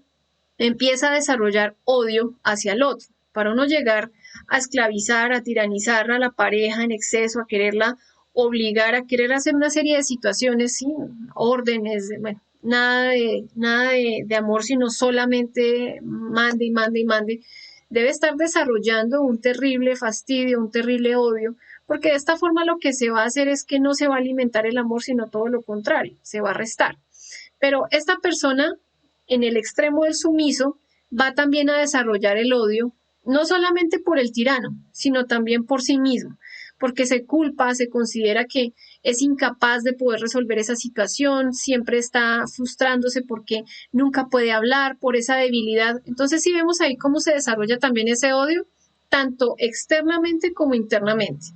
empieza a desarrollar odio hacia el otro, para no llegar a esclavizar, a tiranizar a la pareja en exceso, a quererla obligar, a querer hacer una serie de situaciones, ¿sí? Órdenes, bueno, nada de amor, sino solamente mande y mande y mande. Debe estar desarrollando un terrible fastidio, un terrible odio, porque de esta forma lo que se va a hacer es que no se va a alimentar el amor, sino todo lo contrario, se va a restar. Pero esta persona, en el extremo del sumiso, va también a desarrollar el odio, no solamente por el tirano, sino también por sí mismo, porque se culpa, se considera que es incapaz de poder resolver esa situación, siempre está frustrándose porque nunca puede hablar por esa debilidad. Entonces, si vemos ahí cómo se desarrolla también ese odio, tanto externamente como internamente.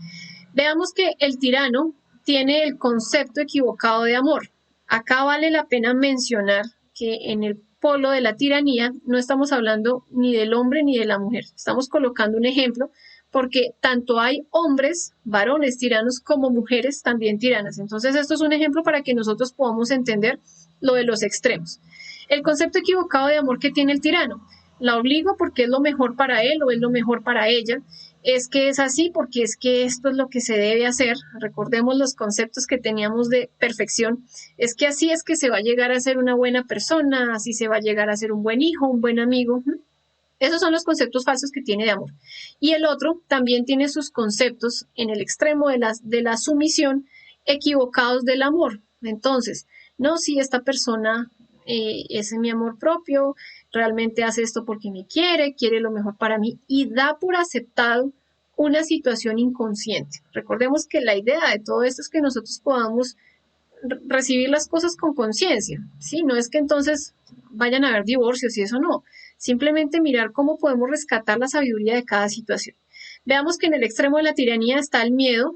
Veamos que el tirano tiene el concepto equivocado de amor. Acá vale la pena mencionar que en el polo de la tiranía no estamos hablando ni del hombre ni de la mujer. Estamos colocando un ejemplo porque tanto hay hombres, varones tiranos, como mujeres también tiranas. Entonces, esto es un ejemplo para que nosotros podamos entender lo de los extremos. El concepto equivocado de amor que tiene el tirano. La obligo porque es lo mejor para él o es lo mejor para ella. Es que es así porque es que esto es lo que se debe hacer. Recordemos los conceptos que teníamos de perfección. Es que así es que se va a llegar a ser una buena persona, así se va a llegar a ser un buen hijo, un buen amigo. Esos son los conceptos falsos que tiene de amor. Y el otro también tiene sus conceptos en el extremo de la sumisión equivocados del amor. Entonces, no, si esta persona es mi amor propio, realmente hace esto porque me quiere lo mejor para mí y da por aceptado una situación inconsciente. Recordemos que la idea de todo esto es que nosotros podamos recibir las cosas con conciencia, ¿sí? No es que entonces vayan a haber divorcios y eso no, simplemente mirar cómo podemos rescatar la sabiduría de cada situación. Veamos que en el extremo de la tiranía está el miedo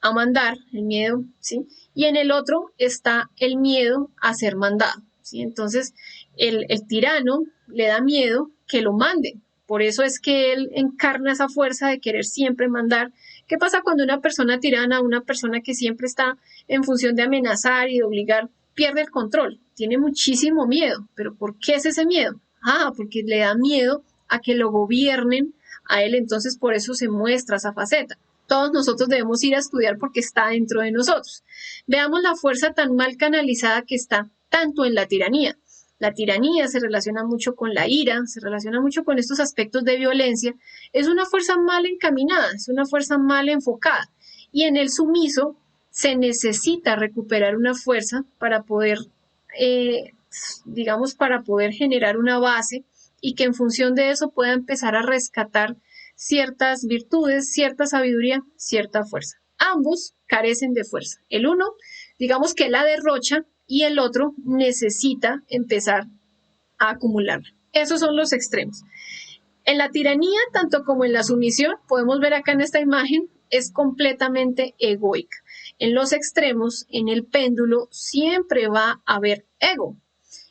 a mandar, el miedo, ¿sí? Y en el otro está el miedo a ser mandado, ¿sí? Entonces, el tirano le da miedo que lo manden. Por eso es que él encarna esa fuerza de querer siempre mandar. ¿Qué pasa cuando una persona tirana, una persona que siempre está en función de amenazar y de obligar, pierde el control? Tiene muchísimo miedo. ¿Pero por qué es ese miedo? Ah, porque le da miedo a que lo gobiernen a él, entonces por eso se muestra esa faceta. Todos nosotros debemos ir a estudiar porque está dentro de nosotros. Veamos la fuerza tan mal canalizada que está tanto en la tiranía. La tiranía se relaciona mucho con la ira, se relaciona mucho con estos aspectos de violencia. Es una fuerza mal encaminada, es una fuerza mal enfocada. Y en el sumiso se necesita recuperar una fuerza para poder, digamos, para poder generar una base y que en función de eso pueda empezar a rescatar ciertas virtudes, cierta sabiduría, cierta fuerza. Ambos carecen de fuerza. El uno, digamos que la derrocha y el otro necesita empezar a acumularla. Esos son los extremos. En la tiranía, tanto como en la sumisión, podemos ver acá en esta imagen, es completamente egoica. En los extremos, en el péndulo, siempre va a haber ego.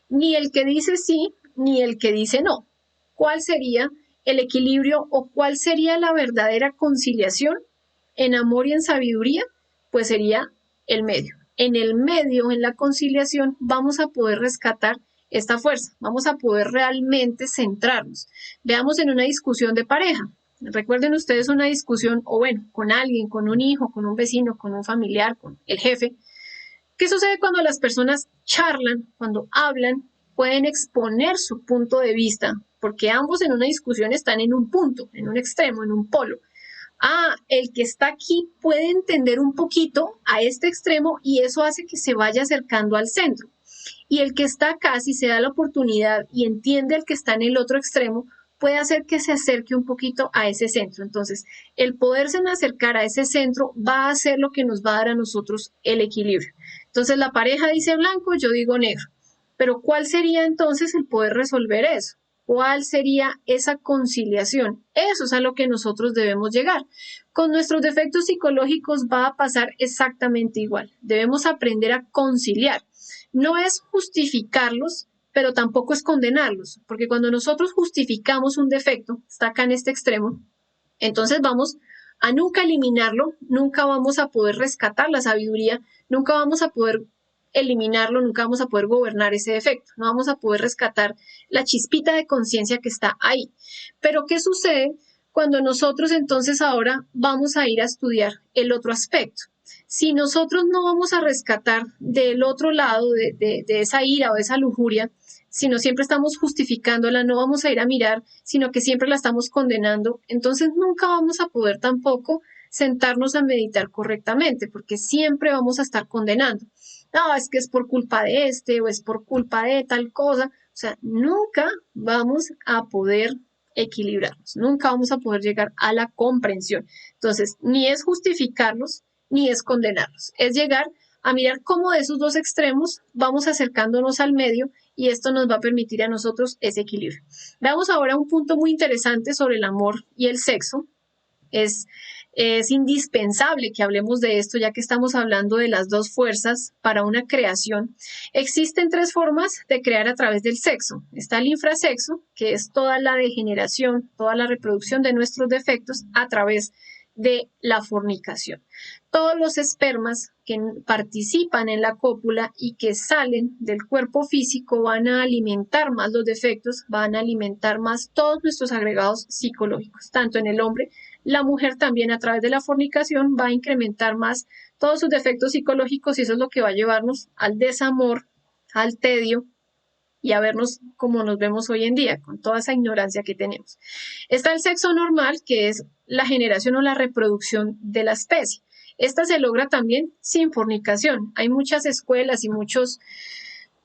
Ni el que dice sí, ni el que dice no. ¿Cuál sería el equilibrio o cuál sería la verdadera conciliación en amor y en sabiduría? Pues sería el medio. En el medio, en la conciliación, vamos a poder rescatar esta fuerza, vamos a poder realmente centrarnos. Veamos en una discusión de pareja. Recuerden ustedes una discusión, o bueno, con alguien, con un hijo, con un vecino, con un familiar, con el jefe. ¿Qué sucede cuando las personas charlan, cuando hablan, pueden exponer su punto de vista? Porque ambos en una discusión están en un punto, en un extremo, en un polo. Ah, el que está aquí puede entender un poquito a este extremo y eso hace que se vaya acercando al centro. Y el que está acá, si se da la oportunidad y entiende al que está en el otro extremo, puede hacer que se acerque un poquito a ese centro. Entonces, el poderse acercar a ese centro va a ser lo que nos va a dar a nosotros el equilibrio. Entonces, la pareja dice blanco, yo digo negro. Pero ¿cuál sería entonces el poder resolver eso? ¿Cuál sería esa conciliación? Eso es a lo que nosotros debemos llegar. Con nuestros defectos psicológicos va a pasar exactamente igual. Debemos aprender a conciliar. No es justificarlos, pero tampoco es condenarlos, porque cuando nosotros justificamos un defecto, está acá en este extremo, entonces vamos a nunca eliminarlo, nunca vamos a poder rescatar la sabiduría, nunca vamos a poder eliminarlo, nunca vamos a poder gobernar ese defecto, no vamos a poder rescatar la chispita de conciencia que está ahí. Pero ¿qué sucede cuando nosotros entonces ahora vamos a ir a estudiar el otro aspecto? Si nosotros no vamos a rescatar del otro lado de esa ira o de esa lujuria, sino siempre estamos justificándola, no vamos a ir a mirar, sino que siempre la estamos condenando, entonces nunca vamos a poder tampoco sentarnos a meditar correctamente, porque siempre vamos a estar condenando. No, es que es por culpa de este o es por culpa de tal cosa. O sea, nunca vamos a poder equilibrarnos, nunca vamos a poder llegar a la comprensión. Entonces, ni es justificarlos, ni es condenarlos, es llegar a mirar cómo de esos dos extremos vamos acercándonos al medio y esto nos va a permitir a nosotros ese equilibrio. Veamos ahora un punto muy interesante sobre el amor y el sexo. Es indispensable que hablemos de esto ya que estamos hablando de las dos fuerzas para una creación. Existen tres formas de crear a través del sexo. Está el infrasexo, que es toda la degeneración, toda la reproducción de nuestros defectos a través de la fornicación. Todos los espermas que participan en la cópula y que salen del cuerpo físico van a alimentar más los defectos, van a alimentar más todos nuestros agregados psicológicos, tanto en el hombre. La mujer también a través de la fornicación va a incrementar más todos sus defectos psicológicos y eso es lo que va a llevarnos al desamor, al tedio y a vernos como nos vemos hoy en día, con toda esa ignorancia que tenemos. Está el sexo normal, que es la generación o la reproducción de la especie. Esta se logra también sin fornicación. Hay muchas escuelas y muchos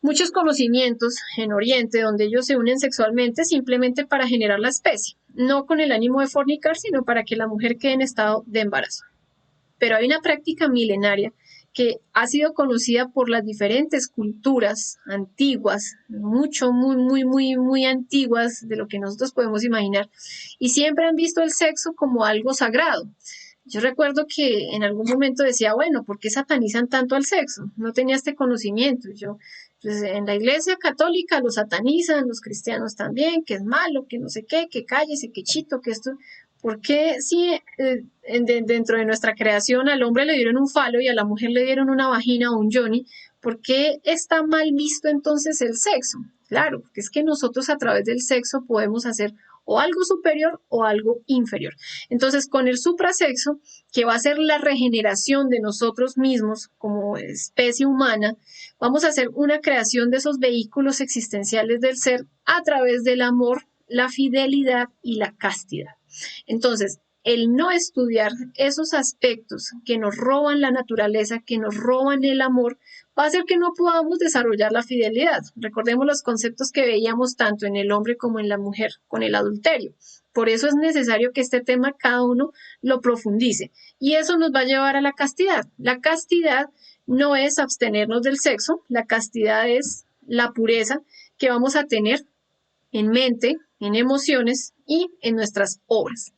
muchos conocimientos en Oriente donde ellos se unen sexualmente simplemente para generar la especie, no con el ánimo de fornicar, sino para que la mujer quede en estado de embarazo. Pero hay una práctica milenaria que ha sido conocida por las diferentes culturas antiguas, muy antiguas de lo que nosotros podemos imaginar, y siempre han visto el sexo como algo sagrado. Yo recuerdo que en algún momento decía, bueno, ¿por qué satanizan tanto al sexo? No tenía este conocimiento. Yo, pues en la iglesia católica lo satanizan, los cristianos también, que es malo, que no sé qué, que cállese, que chito, que esto. ¿Por qué si dentro de nuestra creación al hombre le dieron un falo y a la mujer le dieron una vagina o un yoni? ¿Por qué está mal visto entonces el sexo? Claro, porque es que nosotros a través del sexo podemos hacer o algo superior o algo inferior. Entonces, con el suprasexo, que va a ser la regeneración de nosotros mismos como especie humana, vamos a hacer una creación de esos vehículos existenciales del ser a través del amor, la fidelidad y la castidad. Entonces, el no estudiar esos aspectos que nos roban la naturaleza, que nos roban el amor, va a hacer que no podamos desarrollar la fidelidad. Recordemos los conceptos que veíamos tanto en el hombre como en la mujer con el adulterio. Por eso es necesario que este tema cada uno lo profundice. Y eso nos va a llevar a la castidad. La castidad no es abstenernos del sexo, la castidad es la pureza que vamos a tener en mente, en emociones y en nuestras obras.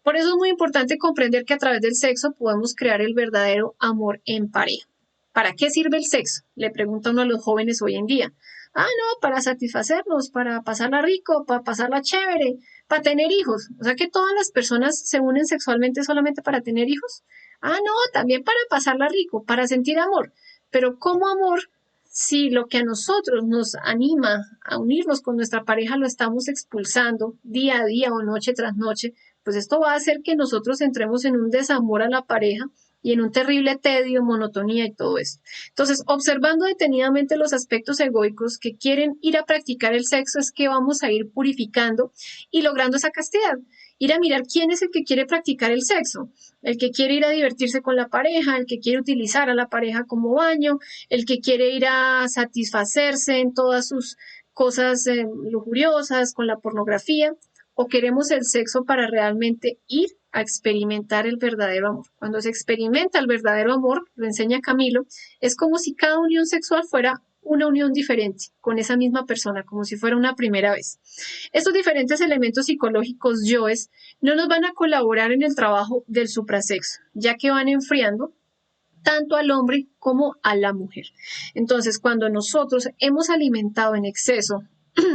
Por eso es muy importante comprender que a través del sexo podemos crear el verdadero amor en pareja. ¿Para qué sirve el sexo? Le pregunta uno a los jóvenes hoy en día. Ah, no, para satisfacernos, para pasarla rico, para pasarla chévere, para tener hijos. O sea que todas las personas se unen sexualmente solamente para tener hijos. Ah, no, también para pasarla rico, para sentir amor. Pero ¿cómo amor si lo que a nosotros nos anima a unirnos con nuestra pareja lo estamos expulsando día a día o noche tras noche? Pues esto va a hacer que nosotros entremos en un desamor a la pareja y en un terrible tedio, monotonía y todo esto. Entonces, observando detenidamente los aspectos egoicos que quieren ir a practicar el sexo, es que vamos a ir purificando y logrando esa castidad. Ir a mirar quién es el que quiere practicar el sexo, el que quiere ir a divertirse con la pareja, el que quiere utilizar a la pareja como baño, el que quiere ir a satisfacerse en todas sus cosas lujuriosas con la pornografía, o queremos el sexo para realmente ir a experimentar el verdadero amor. Cuando se experimenta el verdadero amor, lo enseña Camilo, es como si cada unión sexual fuera una unión diferente con esa misma persona, como si fuera una primera vez. Estos diferentes elementos psicológicos yoes no nos van a colaborar en el trabajo del suprasexo, ya que van enfriando tanto al hombre como a la mujer. Entonces, cuando nosotros hemos alimentado en exceso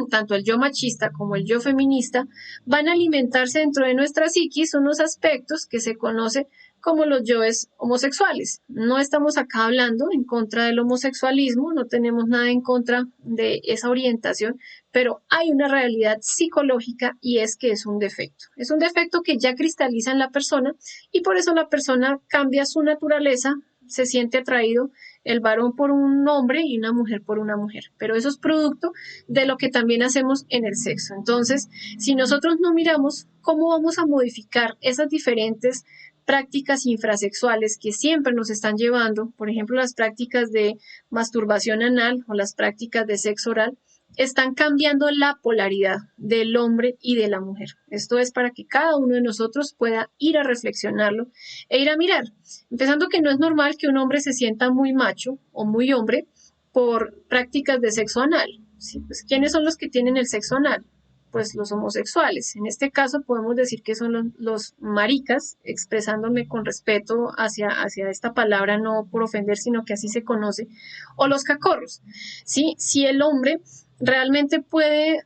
tanto el yo machista como el yo feminista, van a alimentarse dentro de nuestra psiquis unos aspectos que se conoce como los yoes homosexuales. No estamos acá hablando en contra del homosexualismo, no tenemos nada en contra de esa orientación, pero hay una realidad psicológica y es que es un defecto. Es un defecto que ya cristaliza en la persona y por eso la persona cambia su naturaleza, se siente atraído el varón por un hombre y una mujer por una mujer, pero eso es producto de lo que también hacemos en el sexo. Entonces, si nosotros no miramos cómo vamos a modificar esas diferentes prácticas infrasexuales que siempre nos están llevando, por ejemplo, las prácticas de masturbación anal o las prácticas de sexo oral, están cambiando la polaridad del hombre y de la mujer. Esto es para que cada uno de nosotros pueda ir a reflexionarlo e ir a mirar. Empezando que no es normal que un hombre se sienta muy macho o muy hombre por prácticas de sexo anal. ¿Sí? Pues, ¿quiénes son los que tienen el sexo anal? Pues los homosexuales. En este caso podemos decir que son los maricas, expresándome con respeto hacia esta palabra, no por ofender, sino que así se conoce, o los cacorros. ¿Sí? Si el hombre realmente puede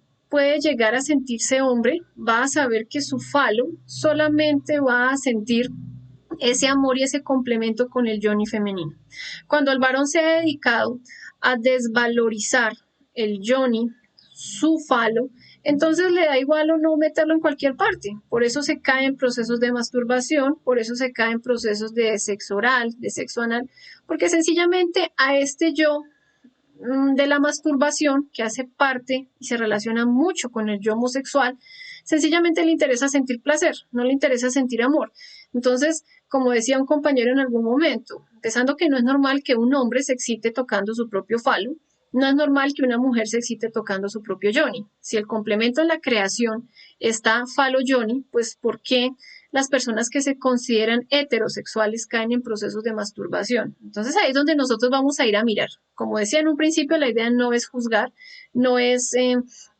llegar a sentirse hombre, va a saber que su falo solamente va a sentir ese amor y ese complemento con el yoni femenino. Cuando el varón se ha dedicado a desvalorizar el yoni, su falo, entonces le da igual o no meterlo en cualquier parte. Por eso se cae en procesos de masturbación, por eso se cae en procesos de sexo oral, de sexo anal, porque sencillamente a este yo de la masturbación, que hace parte y se relaciona mucho con el yo homosexual, sencillamente le interesa sentir placer, no le interesa sentir amor. Entonces, como decía un compañero en algún momento, empezando que no es normal que un hombre se excite tocando su propio falo, No es normal que una mujer se excite tocando su propio yoni. Si el complemento en la creación está falo yoni, pues ¿por qué las personas que se consideran heterosexuales caen en procesos de masturbación? Entonces ahí es donde nosotros vamos a ir a mirar. Como decía en un principio, la idea no es juzgar, no es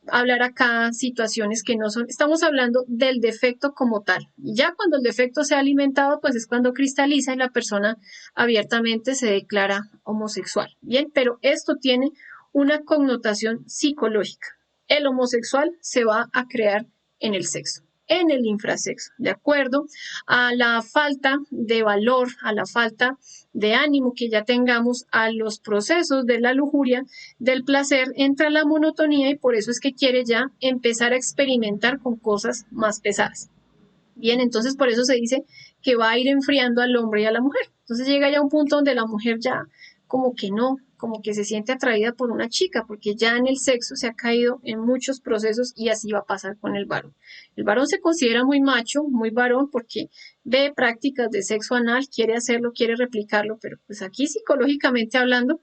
hablar acá situaciones que no son, estamos hablando del defecto como tal. Y ya cuando el defecto sea alimentado, pues es cuando cristaliza y la persona abiertamente se declara homosexual. Bien, pero esto tiene una connotación psicológica. El homosexual se va a crear en el sexo, en el infrasexo, de acuerdo a la falta de valor, a la falta de ánimo que ya tengamos, a los procesos de la lujuria, del placer, entra la monotonía y por eso es que quiere ya empezar a experimentar con cosas más pesadas. Bien, entonces por eso se dice que va a ir enfriando al hombre y a la mujer. Entonces llega ya un punto donde la mujer ya como que no, como que se siente atraída por una chica, porque ya en el sexo se ha caído en muchos procesos y así va a pasar con el varón. El varón se considera muy macho, muy varón, porque ve prácticas de sexo anal, quiere hacerlo, quiere replicarlo, pero pues aquí psicológicamente hablando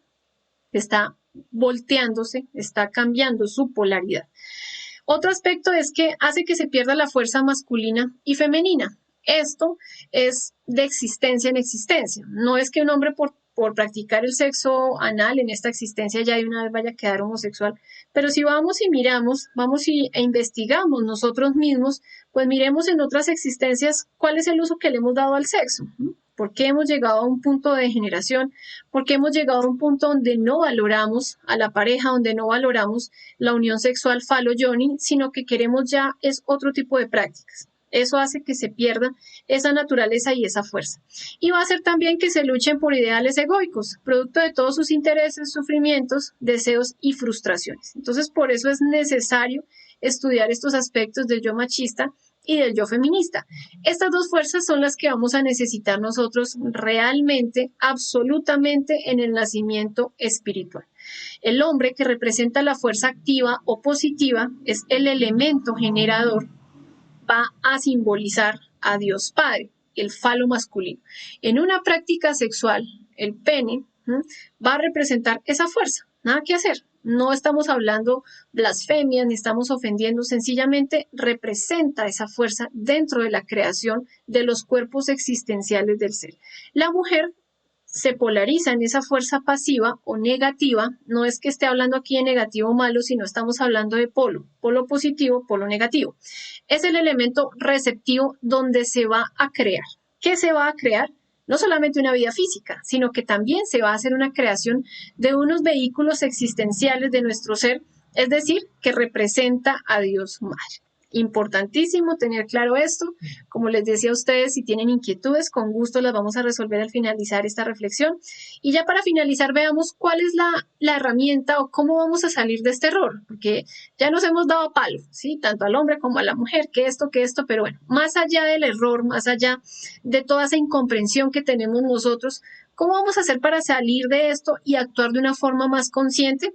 está volteándose, está cambiando su polaridad. Otro aspecto es que hace que se pierda la fuerza masculina y femenina. Esto es de existencia en existencia. No es que un hombre por practicar el sexo anal en esta existencia ya de una vez vaya a quedar homosexual, pero si vamos y miramos, e investigamos nosotros mismos, pues miremos en otras existencias cuál es el uso que le hemos dado al sexo. ¿Por qué hemos llegado a un punto de degeneración? ¿Por qué hemos llegado a un punto donde no valoramos a la pareja, donde no valoramos la unión sexual falo-yoni, sino que queremos ya es otro tipo de prácticas? Eso hace que se pierda esa naturaleza y esa fuerza. Y va a hacer también que se luchen por ideales egoicos, producto de todos sus intereses, sufrimientos, deseos y frustraciones. Entonces, por eso es necesario estudiar estos aspectos del yo machista y del yo feminista. Estas dos fuerzas son las que vamos a necesitar nosotros realmente, absolutamente en el nacimiento espiritual. El hombre, que representa la fuerza activa o positiva, es el elemento generador, va a simbolizar a Dios Padre, el falo masculino. En una práctica sexual, el pene va a representar esa fuerza, nada que hacer. No estamos hablando blasfemias ni estamos ofendiendo, sencillamente representa esa fuerza dentro de la creación de los cuerpos existenciales del ser. La mujer se polariza en esa fuerza pasiva o negativa. No es que esté hablando aquí de negativo o malo, sino estamos hablando de polo positivo, polo negativo. Es el elemento receptivo donde se va a crear. ¿Qué se va a crear? No solamente una vida física, sino que también se va a hacer una creación de unos vehículos existenciales de nuestro ser, es decir, que representa a Dios Madre. Importantísimo tener claro esto. Como les decía a ustedes, si tienen inquietudes, con gusto las vamos a resolver al finalizar esta reflexión. Y ya para finalizar, veamos cuál es la herramienta o cómo vamos a salir de este error, porque ya nos hemos dado palo, ¿sí? Tanto al hombre como a la mujer, que esto, pero bueno, más allá del error, más allá de toda esa incomprensión que tenemos nosotros, ¿cómo vamos a hacer para salir de esto y actuar de una forma más consciente?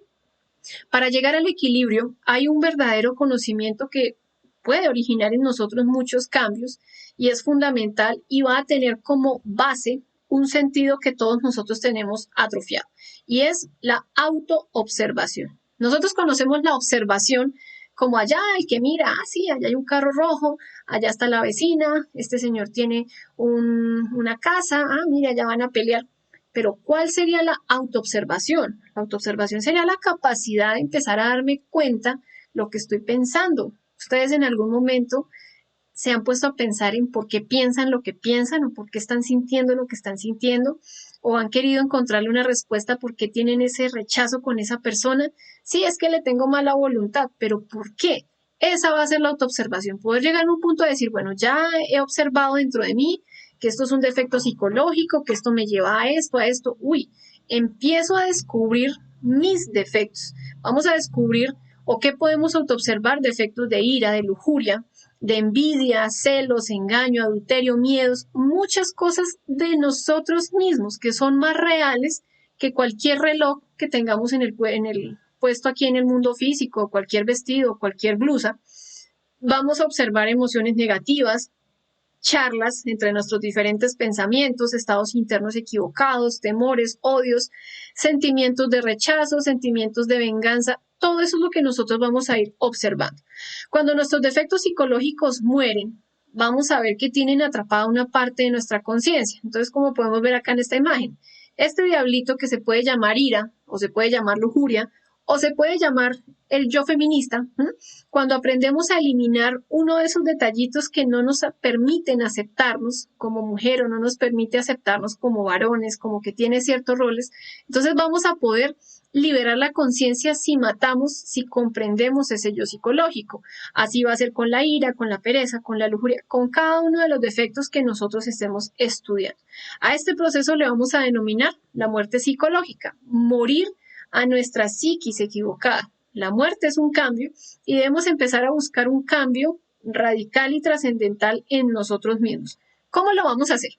Para llegar al equilibrio, hay un verdadero conocimiento que puede originar en nosotros muchos cambios y es fundamental y va a tener como base un sentido que todos nosotros tenemos atrofiado y es la autoobservación. Nosotros conocemos la observación como allá, el que mira, sí, allá hay un carro rojo, allá está la vecina, este señor tiene una casa, mira, allá van a pelear. Pero ¿cuál sería la autoobservación? La autoobservación sería la capacidad de empezar a darme cuenta lo que estoy pensando. Ustedes en algún momento se han puesto a pensar en por qué piensan lo que piensan o por qué están sintiendo lo que están sintiendo o han querido encontrarle una respuesta por qué tienen ese rechazo con esa persona. Sí, es que le tengo mala voluntad, pero ¿por qué? Esa va a ser la autoobservación. Poder llegar a un punto de decir, bueno, ya he observado dentro de mí que esto es un defecto psicológico, que esto me lleva a esto, uy, empiezo a descubrir mis defectos. Vamos a descubrir o qué podemos autoobservar, defectos de ira, de lujuria, de envidia, celos, engaño, adulterio, miedos, muchas cosas de nosotros mismos que son más reales que cualquier reloj que tengamos en el puesto aquí en el mundo físico, cualquier vestido, cualquier blusa. Vamos a observar emociones negativas, charlas entre nuestros diferentes pensamientos, estados internos equivocados, temores, odios, sentimientos de rechazo, sentimientos de venganza. Todo eso es lo que nosotros vamos a ir observando. Cuando nuestros defectos psicológicos mueren, vamos a ver que tienen atrapada una parte de nuestra conciencia. Entonces, como podemos ver acá en esta imagen, este diablito que se puede llamar ira, o se puede llamar lujuria, o se puede llamar el yo feminista, cuando aprendemos a eliminar uno de esos detallitos que no nos permiten aceptarnos como mujer o no nos permite aceptarnos como varones, como que tiene ciertos roles, entonces vamos a poder liberar la conciencia si matamos, si comprendemos ese yo psicológico. Así va a ser con la ira, con la pereza, con la lujuria, con cada uno de los defectos que nosotros estemos estudiando. A este proceso le vamos a denominar la muerte psicológica, morir a nuestra psiquis equivocada. La muerte es un cambio y debemos empezar a buscar un cambio radical y trascendental en nosotros mismos. ¿Cómo lo vamos a hacer?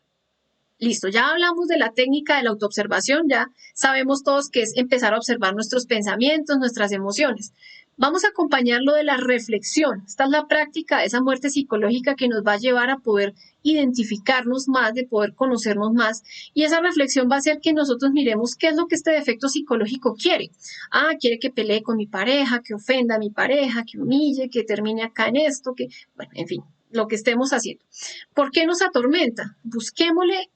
Listo, ya hablamos de la técnica de la autoobservación, ya sabemos todos que es empezar a observar nuestros pensamientos, nuestras emociones. Vamos a acompañarlo de la reflexión. Esta es la práctica de esa muerte psicológica que nos va a llevar a poder identificarnos más, de poder conocernos más. Y esa reflexión va a hacer que nosotros miremos qué es lo que este defecto psicológico quiere. Ah, quiere que pelee con mi pareja, que ofenda a mi pareja, que humille, que termine acá en esto, que, bueno, en fin, lo que estemos haciendo. ¿Por qué nos atormenta? Busquémosle.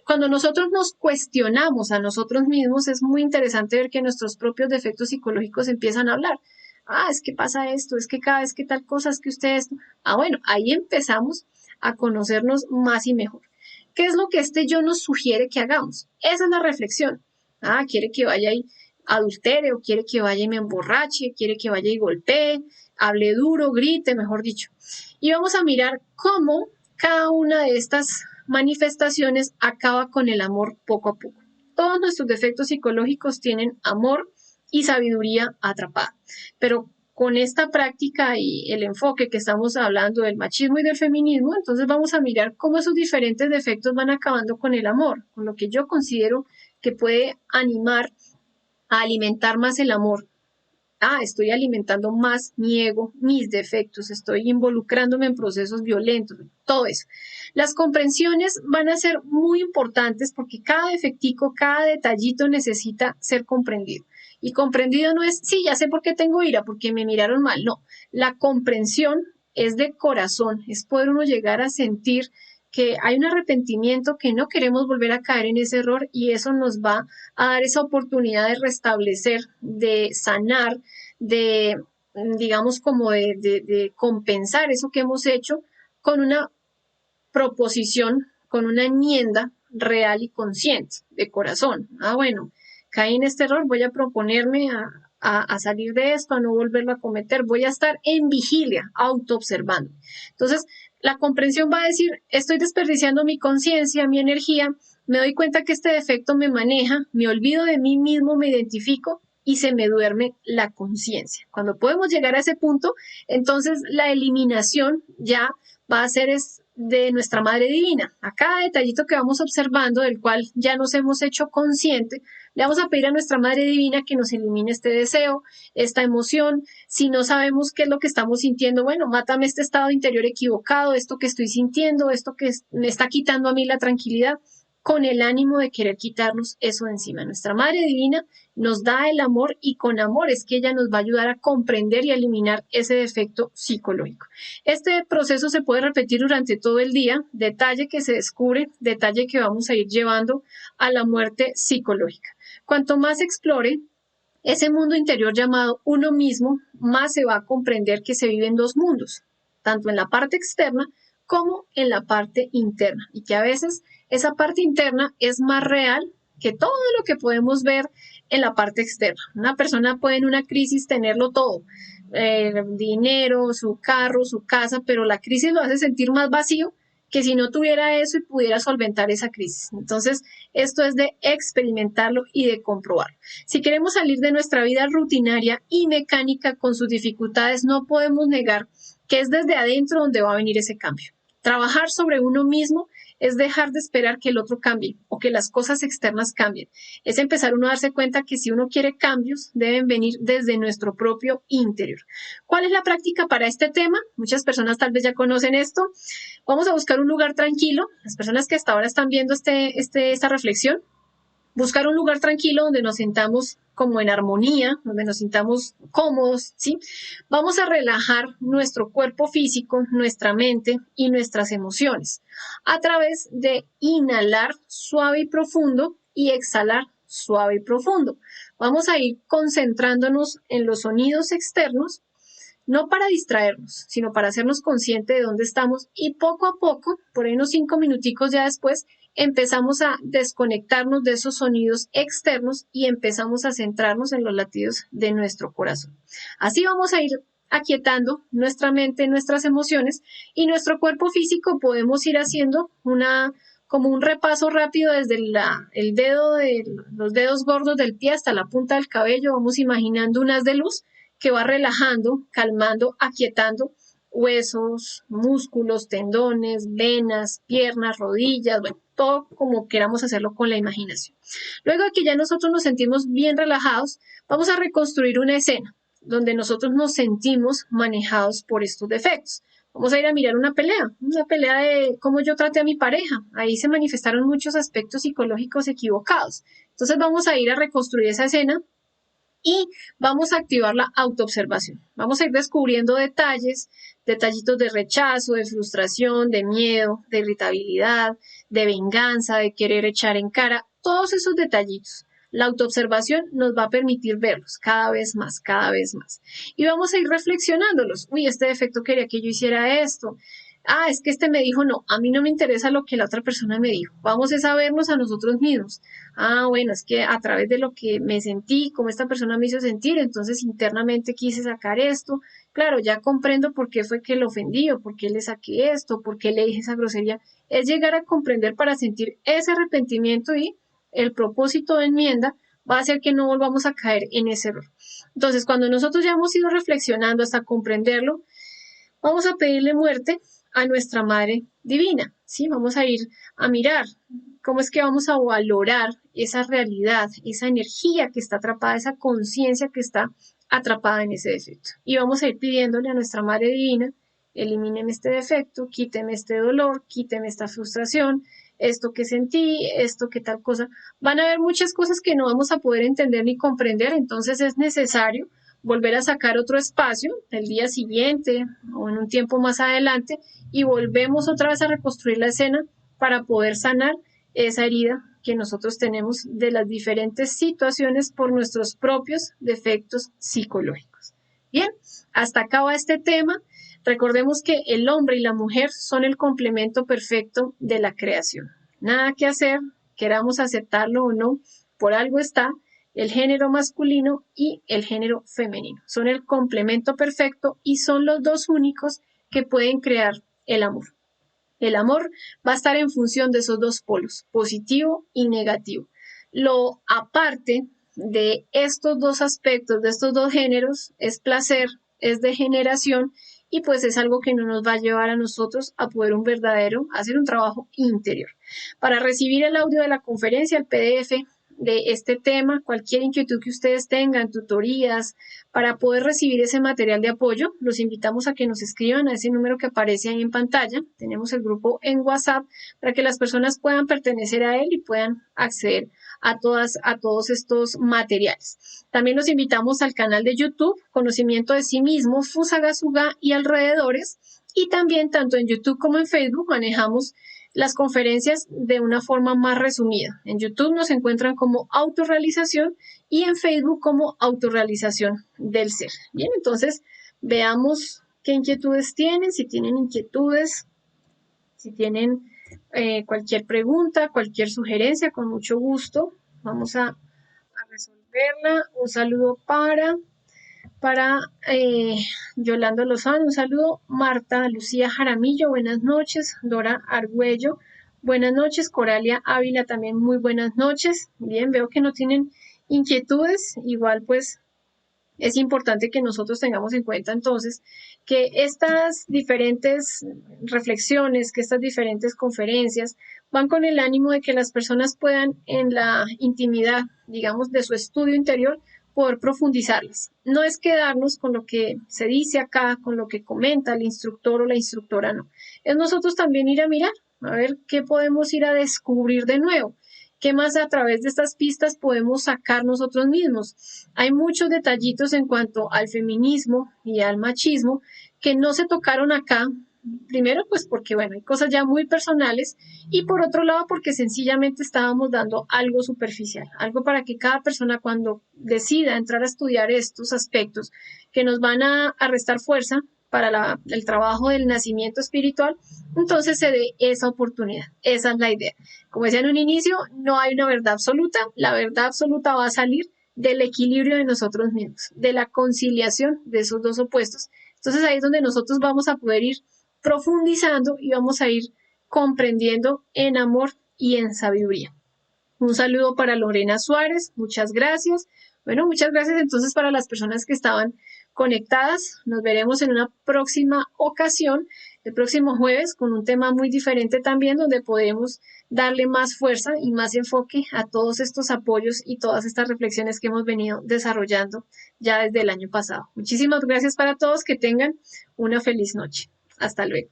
Cuando nosotros nos cuestionamos a nosotros mismos, es muy interesante ver que nuestros propios defectos psicológicos empiezan a hablar. Ah, es que pasa esto, es que cada vez que tal cosa, es que usted esto. Ah, bueno, ahí empezamos a conocernos más y mejor. ¿Qué es lo que este yo nos sugiere que hagamos? Esa es la reflexión. Ah, quiere que vaya y adultere, o quiere que vaya y me emborrache, quiere que vaya y golpee, hable duro, grite, mejor dicho. Y vamos a mirar cómo cada una de estas manifestaciones acaba con el amor poco a poco. Todos nuestros defectos psicológicos tienen amor y sabiduría atrapada, pero con esta práctica y el enfoque que estamos hablando del machismo y del feminismo, entonces vamos a mirar cómo esos diferentes defectos van acabando con el amor, con lo que yo considero que puede animar a alimentar más el amor. Ah, estoy alimentando más mi ego, mis defectos, estoy involucrándome en procesos violentos, todo eso. Las comprensiones van a ser muy importantes porque cada defectico, cada detallito necesita ser comprendido. Y comprendido no es, sí, ya sé por qué tengo ira, porque me miraron mal, no. La comprensión es de corazón, es poder uno llegar a sentir que hay un arrepentimiento, que no queremos volver a caer en ese error y eso nos va a dar esa oportunidad de restablecer, de sanar, de, digamos, como de compensar eso que hemos hecho con una proposición, con una enmienda real y consciente, de corazón. Ah, bueno, caí en este error, voy a proponerme a salir de esto, a no volverlo a cometer, voy a estar en vigilia, autoobservando. Entonces, la comprensión va a decir, estoy desperdiciando mi conciencia, mi energía, me doy cuenta que este defecto me maneja, me olvido de mí mismo, me identifico y se me duerme la conciencia. Cuando podemos llegar a ese punto, entonces la eliminación ya va a ser de nuestra Madre Divina. A cada detallito que vamos observando, del cual ya nos hemos hecho consciente, le vamos a pedir a nuestra Madre Divina que nos elimine este deseo, esta emoción. Si no sabemos qué es lo que estamos sintiendo, bueno, mátame este estado interior equivocado, esto que estoy sintiendo, esto que me está quitando a mí la tranquilidad, con el ánimo de querer quitarnos eso de encima. Nuestra Madre Divina nos da el amor y con amor es que ella nos va a ayudar a comprender y a eliminar ese defecto psicológico. Este proceso se puede repetir durante todo el día, detalle que se descubre, detalle que vamos a ir llevando a la muerte psicológica. Cuanto más explore ese mundo interior llamado uno mismo, más se va a comprender que se viven dos mundos, tanto en la parte externa como en la parte interna, y que a veces esa parte interna es más real que todo lo que podemos ver en la parte externa. Una persona puede en una crisis tenerlo todo, dinero, su carro, su casa, pero la crisis lo hace sentir más vacío que si no tuviera eso y pudiera solventar esa crisis. Entonces, esto es de experimentarlo y de comprobarlo. Si queremos salir de nuestra vida rutinaria y mecánica con sus dificultades, no podemos negar que es desde adentro donde va a venir ese cambio. Trabajar sobre uno mismo es dejar de esperar que el otro cambie o que las cosas externas cambien. Es empezar uno a darse cuenta que si uno quiere cambios, deben venir desde nuestro propio interior. ¿Cuál es la práctica para este tema? Muchas personas tal vez ya conocen esto. Vamos a buscar un lugar tranquilo. Las personas que hasta ahora están viendo esta reflexión, buscar un lugar tranquilo donde nos sintamos como en armonía, donde nos sintamos cómodos, ¿sí? Vamos a relajar nuestro cuerpo físico, nuestra mente y nuestras emociones a través de inhalar suave y profundo y exhalar suave y profundo. Vamos a ir concentrándonos en los sonidos externos, no para distraernos, sino para hacernos conscientes de dónde estamos y poco a poco, por ahí unos 5 minuticos ya después, empezamos a desconectarnos de esos sonidos externos y empezamos a centrarnos en los latidos de nuestro corazón. Así vamos a ir aquietando nuestra mente, nuestras emociones y nuestro cuerpo físico. Podemos ir haciendo como un repaso rápido desde el dedo de los dedos gordos del pie hasta la punta del cabello. Vamos imaginando un haz de luz que va relajando, calmando, aquietando huesos, músculos, tendones, venas, piernas, rodillas, bueno, todo como queramos hacerlo con la imaginación. Luego de que ya nosotros nos sentimos bien relajados, vamos a reconstruir una escena donde nosotros nos sentimos manejados por estos defectos. Vamos a ir a mirar una pelea de cómo yo traté a mi pareja. Ahí se manifestaron muchos aspectos psicológicos equivocados. Entonces vamos a ir a reconstruir esa escena y vamos a activar la autoobservación. Vamos a ir descubriendo detallitos de rechazo, de frustración, de miedo, de irritabilidad, de venganza, de querer echar en cara, todos esos detallitos. La autoobservación nos va a permitir verlos cada vez más, cada vez más. Y vamos a ir reflexionándolos. Uy, este defecto quería que yo hiciera esto. Ah, es que este me dijo, no, a mí no me interesa lo que la otra persona me dijo. Vamos a vernos a nosotros mismos. Ah, bueno, es que a través de lo que me sentí, como esta persona me hizo sentir, entonces internamente quise sacar esto. Claro, ya comprendo por qué fue que lo ofendí, o por qué le saqué esto, por qué le dije esa grosería. Es llegar a comprender para sentir ese arrepentimiento y el propósito de enmienda va a hacer que no volvamos a caer en ese error. Entonces, cuando nosotros ya hemos ido reflexionando hasta comprenderlo, vamos a pedirle muerte a nuestra Madre Divina, ¿sí? Vamos a ir a mirar cómo es que vamos a valorar esa realidad, esa energía que está atrapada, esa conciencia que está atrapada en ese defecto. Y vamos a ir pidiéndole a nuestra Madre Divina, elimíneme este defecto, quíteme este dolor, quíteme esta frustración, esto que sentí, esto que tal cosa. Van a haber muchas cosas que no vamos a poder entender ni comprender, entonces es necesario volver a sacar otro espacio el día siguiente o en un tiempo más adelante y volvemos otra vez a reconstruir la escena para poder sanar esa herida que nosotros tenemos de las diferentes situaciones por nuestros propios defectos psicológicos. Bien, hasta acá va este tema. Recordemos que el hombre y la mujer son el complemento perfecto de la creación. Nada que hacer, queramos aceptarlo o no, por algo está el género masculino y el género femenino. Son el complemento perfecto y son los dos únicos que pueden crear el amor. El amor va a estar en función de esos dos polos, positivo y negativo. Lo aparte de estos dos aspectos, de estos dos géneros, es placer, es degeneración y pues es algo que no nos va a llevar a nosotros a poder hacer un trabajo interior. Para recibir el audio de la conferencia, el PDF de este tema, cualquier inquietud que ustedes tengan, tutorías, para poder recibir ese material de apoyo, los invitamos a que nos escriban a ese número que aparece ahí en pantalla. Tenemos el grupo en WhatsApp para que las personas puedan pertenecer a él y puedan acceder a todos estos materiales. También los invitamos al canal de YouTube, Conocimiento de sí mismo, Fusagasugá y alrededores. Y también tanto en YouTube como en Facebook manejamos las conferencias de una forma más resumida. En YouTube nos encuentran como autorrealización y en Facebook como autorrealización del ser. Bien, entonces veamos qué inquietudes tienen, si tienen inquietudes, si tienen cualquier pregunta, cualquier sugerencia, con mucho gusto vamos a resolverla. Un saludo para Yolanda Lozano, un saludo. Marta Lucía Jaramillo, buenas noches. Dora Argüello, buenas noches. Coralia Ávila, también muy buenas noches. Bien, veo que no tienen inquietudes, igual pues Es importante que nosotros tengamos en cuenta entonces que estas diferentes reflexiones, que estas diferentes conferencias van con el ánimo de que las personas puedan en la intimidad, digamos, de su estudio interior, poder profundizarlas. No es quedarnos con lo que se dice acá, con lo que comenta el instructor o la instructora, no. Es nosotros también ir a mirar, a ver qué podemos ir a descubrir de nuevo. ¿Qué más a través de estas pistas podemos sacar nosotros mismos? Hay muchos detallitos en cuanto al feminismo y al machismo que no se tocaron acá. Primero, pues porque, bueno, hay cosas ya muy personales y por otro lado, porque sencillamente estábamos dando algo superficial, algo para que cada persona cuando decida entrar a estudiar estos aspectos que nos van a restar fuerza para el trabajo del nacimiento espiritual, entonces se dé esa oportunidad. Esa es la idea. Como decía en un inicio, no hay una verdad absoluta. La verdad absoluta va a salir del equilibrio de nosotros mismos, de la conciliación de esos dos opuestos. Entonces ahí es donde nosotros vamos a poder ir profundizando y vamos a ir comprendiendo en amor y en sabiduría. Un saludo para Lorena Suárez, muchas gracias. Bueno, muchas gracias entonces para las personas que estaban conectadas. Nos veremos en una próxima ocasión, el próximo jueves, con un tema muy diferente también, donde podemos darle más fuerza y más enfoque a todos estos apoyos y todas estas reflexiones que hemos venido desarrollando ya desde el año pasado. Muchísimas gracias para todos, que tengan una feliz noche. Hasta luego.